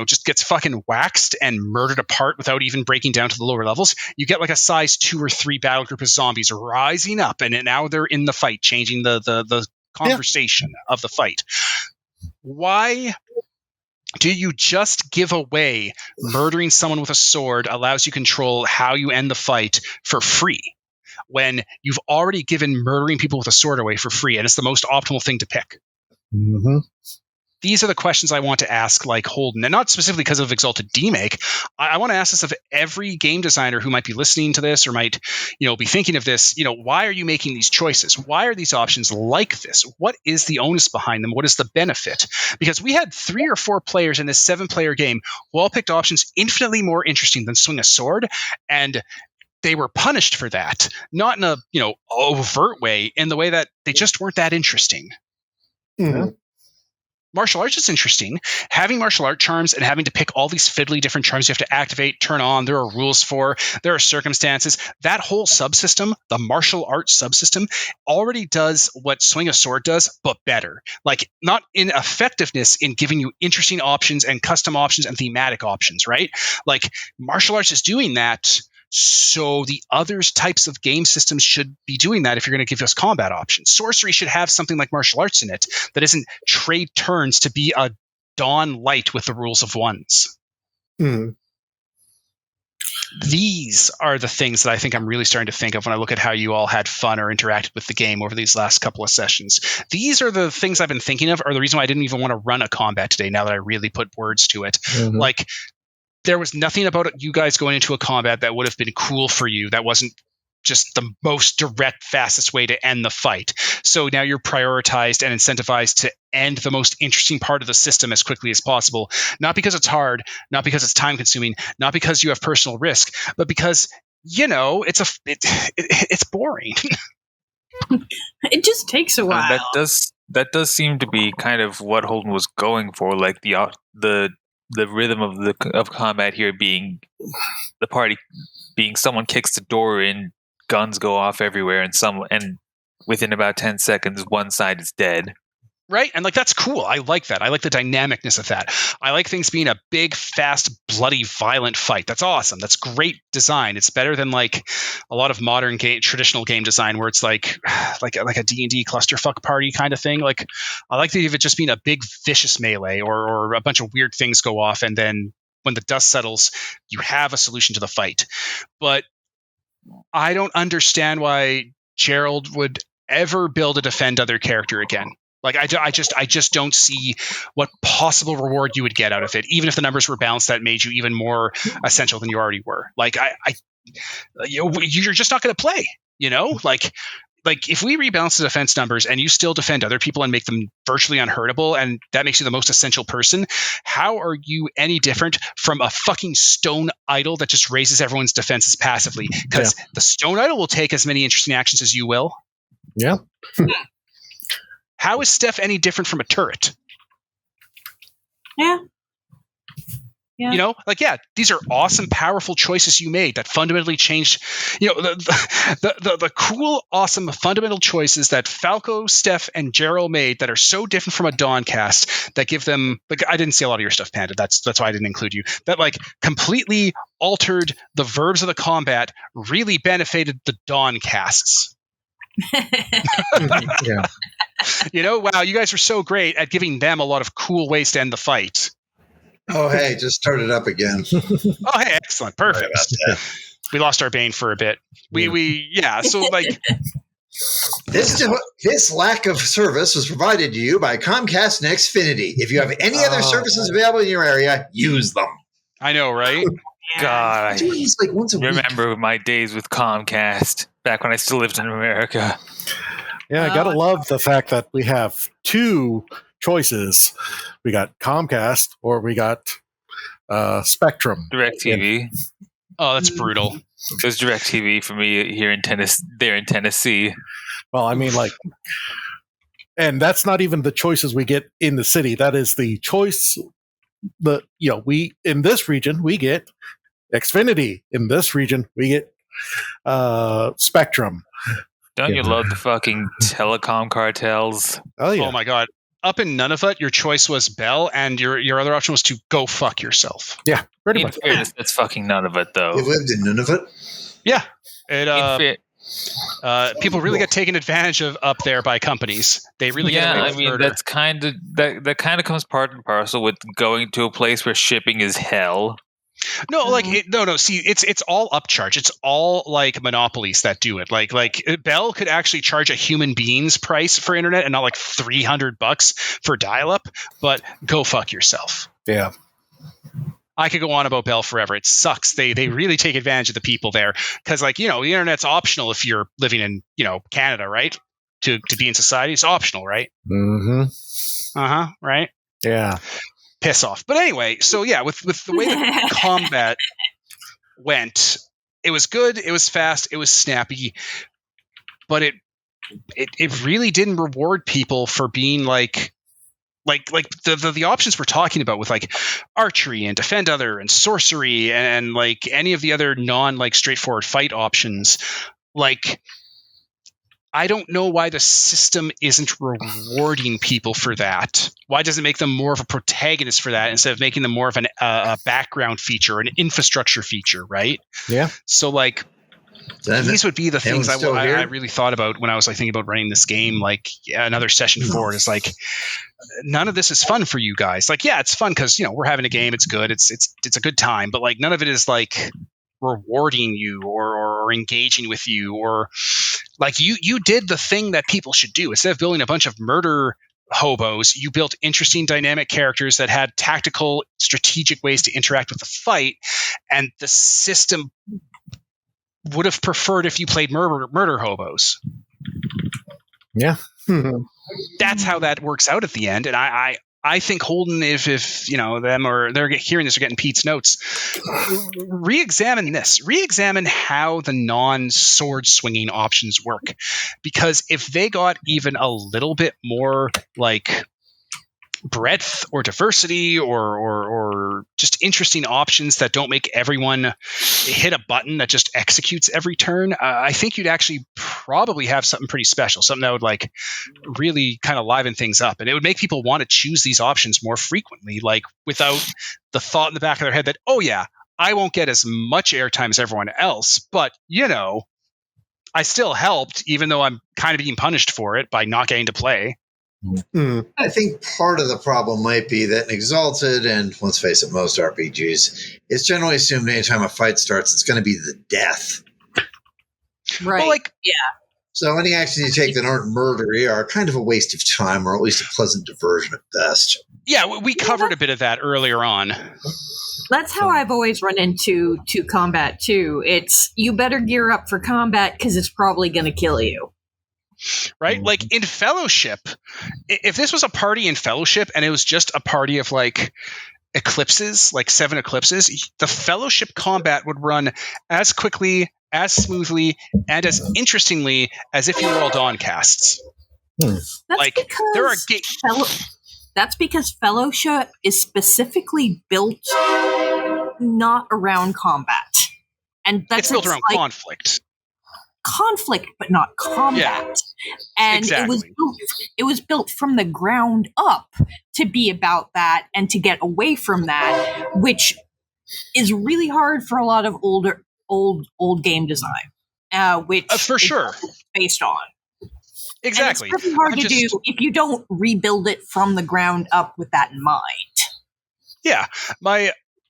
just gets fucking waxed and murdered apart without even breaking down to the lower levels, you get like a size 2 or 3 battle group of zombies rising up, and now they're in the fight, changing the conversation of the fight. Why do you just give away murdering someone with a sword allows you control how you end the fight for free when you've already given murdering people with a sword away for free, and it's the most optimal thing to pick? Mm-hmm. These are the questions I want to ask, like Holden, and not specifically because of Exalted Demake. I want to ask this of every game designer who might be listening to this or might, be thinking of this. Why are you making these choices? Why are these options like this? What is the onus behind them? What is the benefit? Because we had 3 or 4 players in this 7-player game who all picked options infinitely more interesting than swing a sword, and they were punished for that. Not in a overt way, in the way that they just weren't that interesting. Mm-hmm. Martial arts is interesting. Having martial art charms and having to pick all these fiddly different charms you have to activate, turn on, there are rules for, there are circumstances. That whole subsystem, the martial arts subsystem, already does what Swing a Sword does, but better. Like, not in effectiveness, in giving you interesting options and custom options and thematic options, right? Like, martial arts is doing that. So the other types of game systems should be doing that if you're going to give us combat options. Sorcery should have something like martial arts in it that isn't trade turns to be a Dawn light with the rules of ones. Mm. These are the things that I think I'm really starting to think of when I look at how you all had fun or interacted with the game over these last couple of sessions. These are the things I've been thinking of, or the reason why I didn't even want to run a combat today now that I really put words to it. Mm-hmm. Like, there was nothing about you guys going into a combat that would have been cool for you that wasn't just the most direct, fastest way to end the fight. So now you're prioritized and incentivized to end the most interesting part of the system as quickly as possible. Not because it's hard, not because it's time consuming, not because you have personal risk, but because, it's boring. It just takes a while. That does seem to be kind of what Holden was going for, like the rhythm of combat here being the party being someone kicks the door in, guns go off everywhere, and within about 10 seconds one side is dead. Right? And like, that's cool. I like that. I like the dynamicness of that. I like things being a big, fast, bloody, violent fight. That's awesome. That's great design. It's better than like a lot of modern traditional game design where it's like a D&D clusterfuck party kind of thing. Like, I like the idea of it just being a big, vicious melee or a bunch of weird things go off, and then when the dust settles, you have a solution to the fight. But I don't understand why Gerald would ever build a defend other character again. Like, I just don't see what possible reward you would get out of it, even if the numbers were balanced that made you even more essential than you already were. Like, you're just not going to play, Like, if we rebalance the defense numbers and you still defend other people and make them virtually unhurtable, and that makes you the most essential person, how are you any different from a fucking stone idol that just raises everyone's defenses passively? Because the stone idol will take as many interesting actions as you will. Yeah. How is Steph any different from a turret? Yeah. Yeah. You know, like, yeah, these are awesome, powerful choices you made that fundamentally changed, you know, the cool, awesome, fundamental choices that Falco, Steph, and Gerald made that are so different from a Dawn cast that give them, like, I didn't see a lot of your stuff, Panda. That's why I didn't include you. That, like, completely altered the verbs of the combat, really benefited the Dawn casts. Yeah. You know, wow, you guys are so great at giving them a lot of cool ways to end the fight. Oh, hey, just start it up again. Oh, hey, excellent, perfect. We lost our Bane for a bit. So like This lack of service was provided to you by Comcast and Xfinity. If you have any other services available in your area, use them. I know, right? God, I'm doing this like once a week. remember my days with Comcast back when I still lived in America. Yeah, I gotta love the fact that we have two choices. We got Comcast or we got Spectrum. DirecTV. Oh, that's brutal. It was DirecTV for me here in Tennessee. Well, I mean, like, and that's not even the choices we get in the city. That is the choice. We in this region we get Xfinity. In this region we get Spectrum. Don't you love the fucking telecom cartels? Oh yeah. Oh my god. Up in Nunavut, your choice was Bell, and your other option was to go fuck yourself. Yeah, pretty In much. fairness, that's fucking none of it, though. You lived in Nunavut? Yeah. It In people really get taken advantage of up there by companies. They really get away with murder. that's kind of that kind of comes part and parcel with going to a place where shipping is hell. No, like no. See, it's all upcharge. It's all like monopolies that do it. Like Bell could actually charge a human being's price for internet and not like $300 for dial-up. But go fuck yourself. Yeah. I could go on about Bell forever. It sucks. They really take advantage of the people there because, like, you know, the internet's optional if you're living in, you know, Canada, right? To be in society, it's optional, right? Mm-hmm. Right? Yeah. Piss off. But anyway, so yeah, with the way the combat went, it was good, it was fast, it was snappy, but it really didn't reward people for being like the options we're talking about with like archery and defend other and sorcery and like any of the other non like straightforward fight options. Like, I don't know why the system isn't rewarding people for that. Why doesn't it make them more of a protagonist for that instead of making them more of a background feature, an infrastructure feature, right? Yeah. So, like, these would be the things I really thought about when I was like thinking about running this game. Like, another session forward is like, none of this is fun for you guys. Like, yeah, it's fun because, you know, we're having a game. It's good. It's a good time. But like, none of it is like rewarding you or engaging with you, or like you did the thing that people should do. Instead of building a bunch of murder hobos, you built interesting dynamic characters that had tactical strategic ways to interact with the fight, and the system would have preferred if you played murder hobos. Yeah. That's how that works out at the end. And I think Holden, if you know them or they're hearing this or getting Pete's notes, re-examine this. Re-examine how the non-sword swinging options work, because if they got even a little bit more like breadth or diversity or just interesting options that don't make everyone hit a button that just executes every turn, I think you'd actually probably have something pretty special, something that would like really kind of liven things up, and it would make people want to choose these options more frequently, like without the thought in the back of their head that, oh yeah, I won't get as much airtime as everyone else, but you know, I still helped, even though I'm kind of being punished for it by not getting to play. I think part of the problem might be that in Exalted, and let's face it, most RPGs, it's generally assumed anytime a fight starts, it's going to be the death. Right. Well, like, yeah. So any actions you take that aren't murdery are kind of a waste of time, or at least a pleasant diversion at best. Yeah, we covered a bit of that earlier on. That's how I've always run into combat too. It's you better gear up for combat because it's probably going to kill you. Right? Like in Fellowship, if this was a party in Fellowship and it was just a party of like eclipses, like 7 eclipses, the Fellowship combat would run as quickly, as smoothly, and as interestingly as if you were all Dawn casts. That's like because there are that's because Fellowship is specifically built built not around combat. And that's It's built around conflict. Conflict, but not combat. Yeah, and exactly. it was built from the ground up to be about that and to get away from that, which is really hard for a lot of old game design, which for sure based on. Exactly. And it's really hard to do if you don't rebuild it from the ground up with that in mind. Yeah,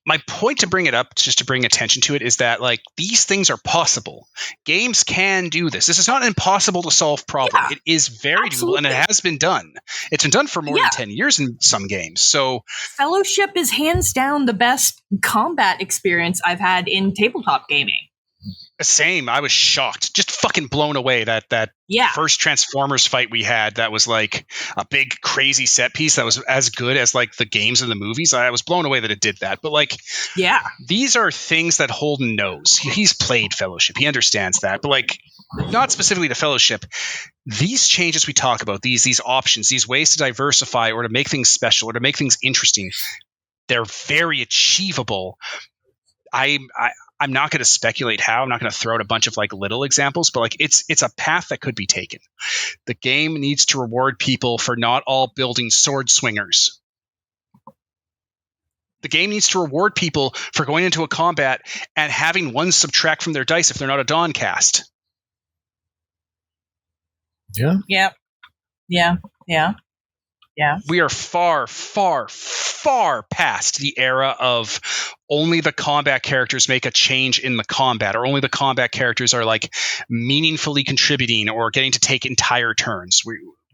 my point to bring it up, just to bring attention to it, is that like these things are possible. Games can do this. This is not an impossible to solve problem. Yeah, it is very doable, and it has been done. It's been done for more than 10 years in some games. So Fellowship is hands down the best combat experience I've had in tabletop gaming. Same. I was shocked, just fucking blown away that first Transformers fight we had. That was like a big crazy set piece that was as good as like the games and the movies. I was blown away that it did that. But like, these are things that Holden knows. He's played Fellowship. He understands that. But like, not specifically to Fellowship. These changes we talk about, these options, these ways to diversify or to make things special or to make things interesting, they're very achievable. I'm not going to speculate how. I'm not going to throw out a bunch of like little examples, but like it's a path that could be taken. The game needs to reward people for not all building sword swingers. The game needs to reward people for going into a combat and having one subtract from their dice if they're not a Dawn cast. Yeah. Yeah. Yeah. Yeah. Yeah. We are far, far, far past the era of only the combat characters make a change in the combat, or only the combat characters are like meaningfully contributing or getting to take entire turns.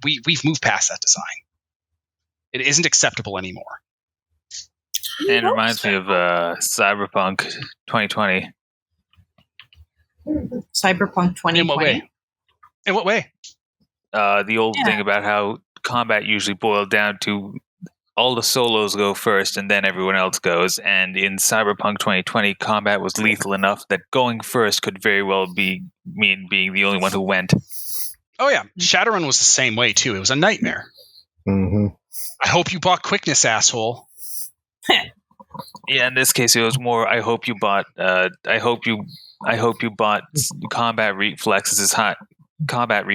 We've moved past that design. It isn't acceptable anymore. And it reminds me of Cyberpunk 2020. Cyberpunk 2020. In what way? In what way? The old thing about how combat usually boiled down to all the solos go first and then everyone else goes, and in Cyberpunk 2020 combat was lethal enough that going first could very well mean being the only one who went. Oh yeah, Shadowrun was the same way too. It was a nightmare. Mm-hmm. I hope you bought quickness, asshole. Yeah, in this case it was more I hope you bought combat reflexes as high combat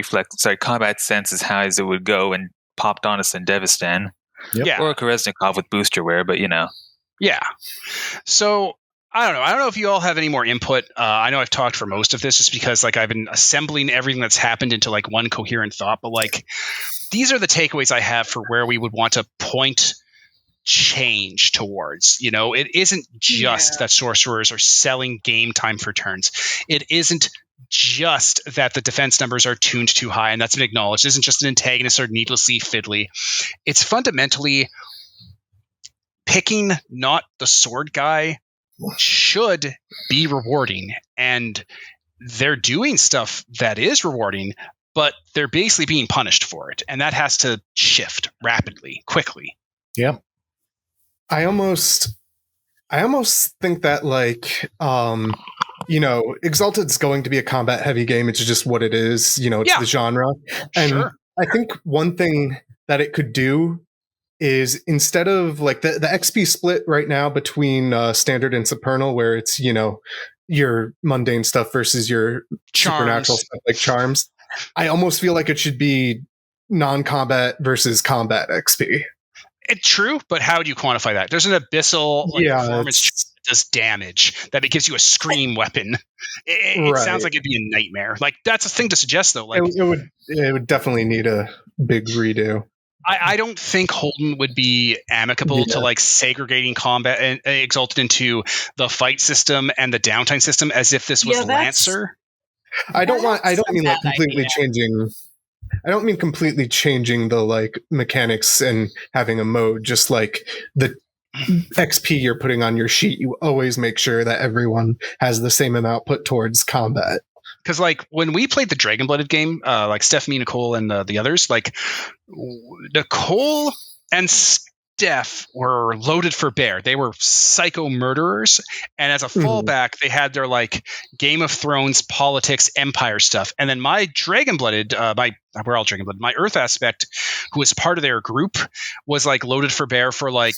sense as high as it would go, and popped on us in Devistan. Yep. Yeah. Or a Kolesnikov with booster wear, but you know. Yeah. So I don't know if you all have any more input. I know I've talked for most of this just because like I've been assembling everything that's happened into like one coherent thought, but like these are the takeaways I have for where we would want to point change towards. You know, it isn't just that sorcerers are selling game time for turns. It isn't just that the defense numbers are tuned too high, and that's been acknowledged. It isn't just an antagonist or needlessly fiddly. It's fundamentally picking not the sword guy should be rewarding, and they're doing stuff that is rewarding, but they're basically being punished for it, and that has to shift rapidly, quickly. Yeah. I almost think that like Exalted's going to be a combat heavy game. It's just what it is. You know, it's the genre. And sure. I think one thing that it could do is instead of like the XP split right now between standard and supernal, where it's, your mundane stuff versus your supernatural stuff like charms. I almost feel like it should be non-combat versus combat XP. It's true, but how do you quantify that? There's an abyssal performance that does damage, that it gives you a scream weapon. It sounds like it'd be a nightmare. Like that's a thing to suggest, though. Like it would definitely need a big redo. I don't think Holden would be amicable to like segregating combat and Exalted into the fight system and the downtime system as if this was Lancer. I don't mean like completely changing. I don't mean completely changing the like mechanics and having a mode, just like the XP you're putting on your sheet. You always make sure that everyone has the same amount put towards combat. Because like when we played the Dragon Blooded game, like Stephanie, Nicole, and the others, like Nicole and Steph were loaded for bear. They were psycho murderers, and as a fallback, they had their like Game of Thrones, politics, empire stuff. And then my Dragon Blooded, we're all Dragon Blooded. My Earth aspect, who was part of their group, was like loaded for bear for like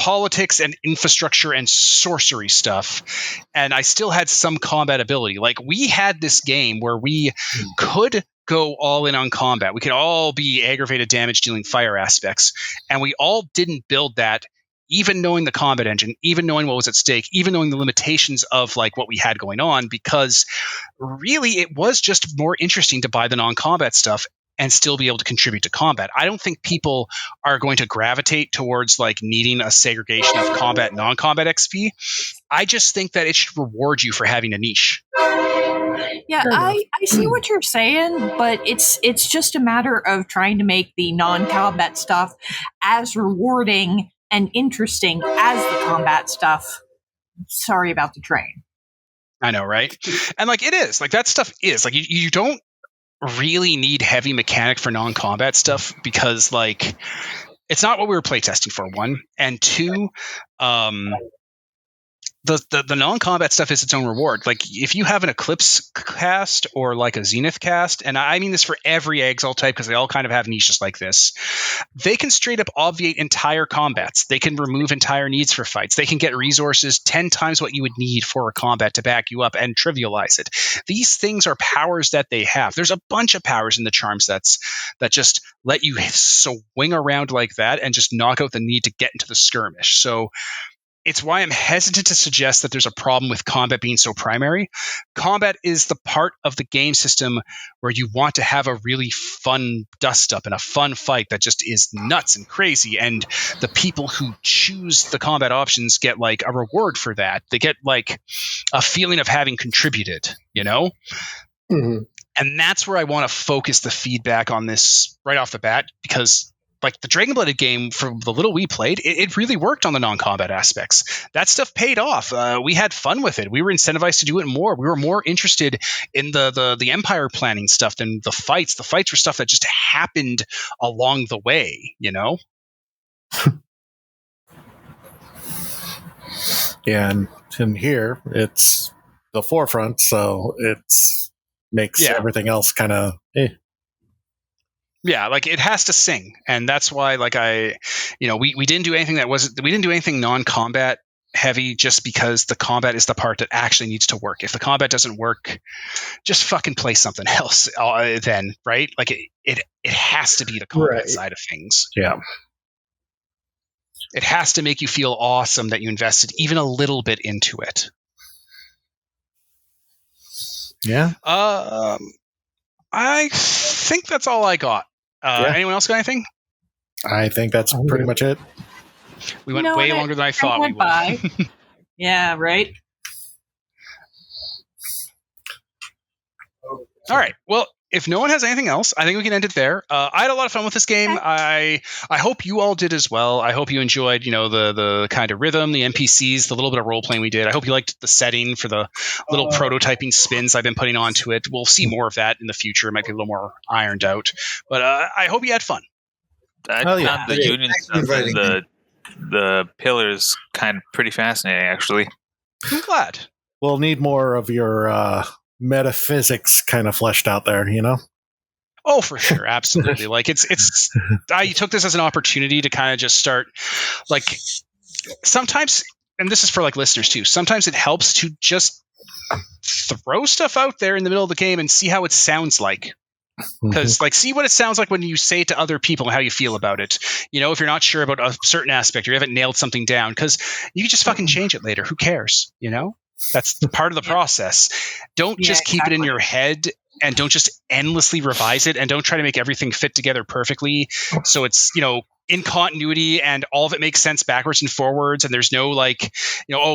politics and infrastructure and sorcery stuff, and I still had some combat ability. Like, we had this game where we could go all in on combat. We could all be aggravated damage dealing fire aspects, and we all didn't build that, even knowing the combat engine, even knowing what was at stake, even knowing the limitations of like what we had going on, because really it was just more interesting to buy the non-combat stuff and still be able to contribute to combat. I don't think people are going to gravitate towards like needing a segregation of combat and non-combat XP. I just think that it should reward you for having a niche. Yeah, I see what you're saying, but it's just a matter of trying to make the non-combat stuff as rewarding and interesting as the combat stuff. Sorry about the train. I know, right? And like, it is like, that stuff is like, you don't really need heavy mechanic for non-combat stuff, because like, it's not what we were playtesting for, one, and two, the non-combat stuff is its own reward. Like, if you have an Eclipse cast or like a Zenith cast, and I mean this for every Exalt type because they all kind of have niches like this, they can straight up obviate entire combats. They can remove entire needs for fights. They can get resources 10 times what you would need for a combat to back you up and trivialize it. These things are powers that they have. There's a bunch of powers in the charm sets that just let you swing around like that and just knock out the need to get into the skirmish. So it's why I'm hesitant to suggest that there's a problem with combat being so primary. Combat is the part of the game system where you want to have a really fun dust-up and a fun fight that just is nuts and crazy, and the people who choose the combat options get like a reward for that. They get like a feeling of having contributed, you know? Mm-hmm. And that's where I want to focus the feedback on this right off the bat, because like the Dragon-Blooded game, from the little we played, it really worked on the non-combat aspects. That stuff paid off. We had fun with it. We were incentivized to do it more. We were more interested in the empire planning stuff than the fights. The fights were stuff that just happened along the way, you know? Yeah, and here it's the forefront, so it's makes everything else kind of Yeah, like it has to sing, and that's why, like, we didn't do anything we didn't do anything non-combat heavy, just because the combat is the part that actually needs to work. If the combat doesn't work, just fucking play something else. Then, right? Like it has to be the combat side of things. Yeah, it has to make you feel awesome that you invested even a little bit into it. Yeah. I think that's all I got. Anyone else got anything? I think that's pretty much it. We went way longer than I thought we would. Yeah, right? All right. Well, if no one has anything else, I think we can end it there. I had a lot of fun with this game. I hope you all did as well. I hope you enjoyed, the kind of rhythm, the NPCs, the little bit of role playing we did. I hope you liked the setting for the little prototyping spins I've been putting onto it. We'll see more of that in the future. It might be a little more ironed out, but I hope you had fun. I found the union stuff and the pillars kind of pretty fascinating, actually. I'm glad. We'll need more of your metaphysics kind of fleshed out there, Oh, for sure. Absolutely. Like I took this as an opportunity to kind of just start, like, sometimes, and this is for like listeners too, sometimes it helps to just throw stuff out there in the middle of the game and see how it sounds like. Because see what it sounds like when you say it to other people and how you feel about it. If you're not sure about a certain aspect or you haven't nailed something down, because you can just fucking change it later. Who cares? That's part of the process. Don't just keep it in your head, and don't just endlessly revise it, and don't try to make everything fit together perfectly. So it's, in continuity and all of it makes sense backwards and forwards. And there's no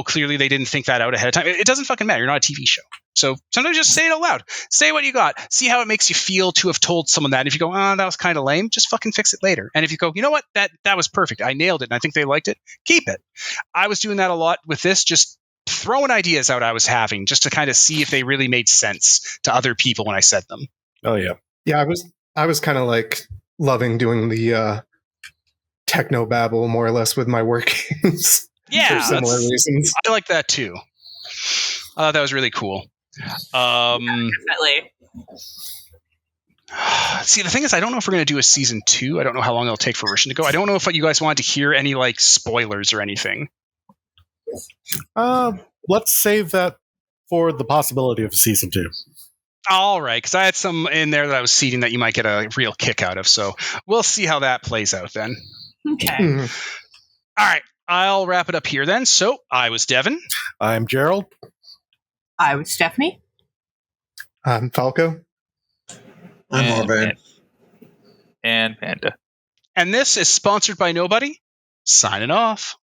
clearly they didn't think that out ahead of time. It doesn't fucking matter. You're not a TV show. So sometimes just say it out loud. Say what you got. See how it makes you feel to have told someone that. If you go, that was kind of lame, just fucking fix it later. And if you go, you know what, that was perfect. I nailed it and I think they liked it. Keep it. I was doing that a lot with this, just throwing ideas out I was having just to kind of see if they really made sense to other people when I said them. Oh yeah. Yeah, I was kind of like loving doing the techno babble more or less with my workings. Yeah, for similar reasons. I like that too. I thought that was really cool. Definitely. See, the thing is, I don't know if we're going to do a season 2. I don't know how long it'll take for Rishon to go. I don't know if you guys wanted to hear any like spoilers or anything. Let's save that for the possibility of season 2. All right, because I had some in there that I was seeding that you might get a real kick out of. So we'll see how that plays out then. Okay. All right, I'll wrap it up here then. So I was Devin. I'm Gerald. I was Stephanie. I'm Falco. I'm And- Marvin. And Panda. And this is sponsored by Nobody. Signing off.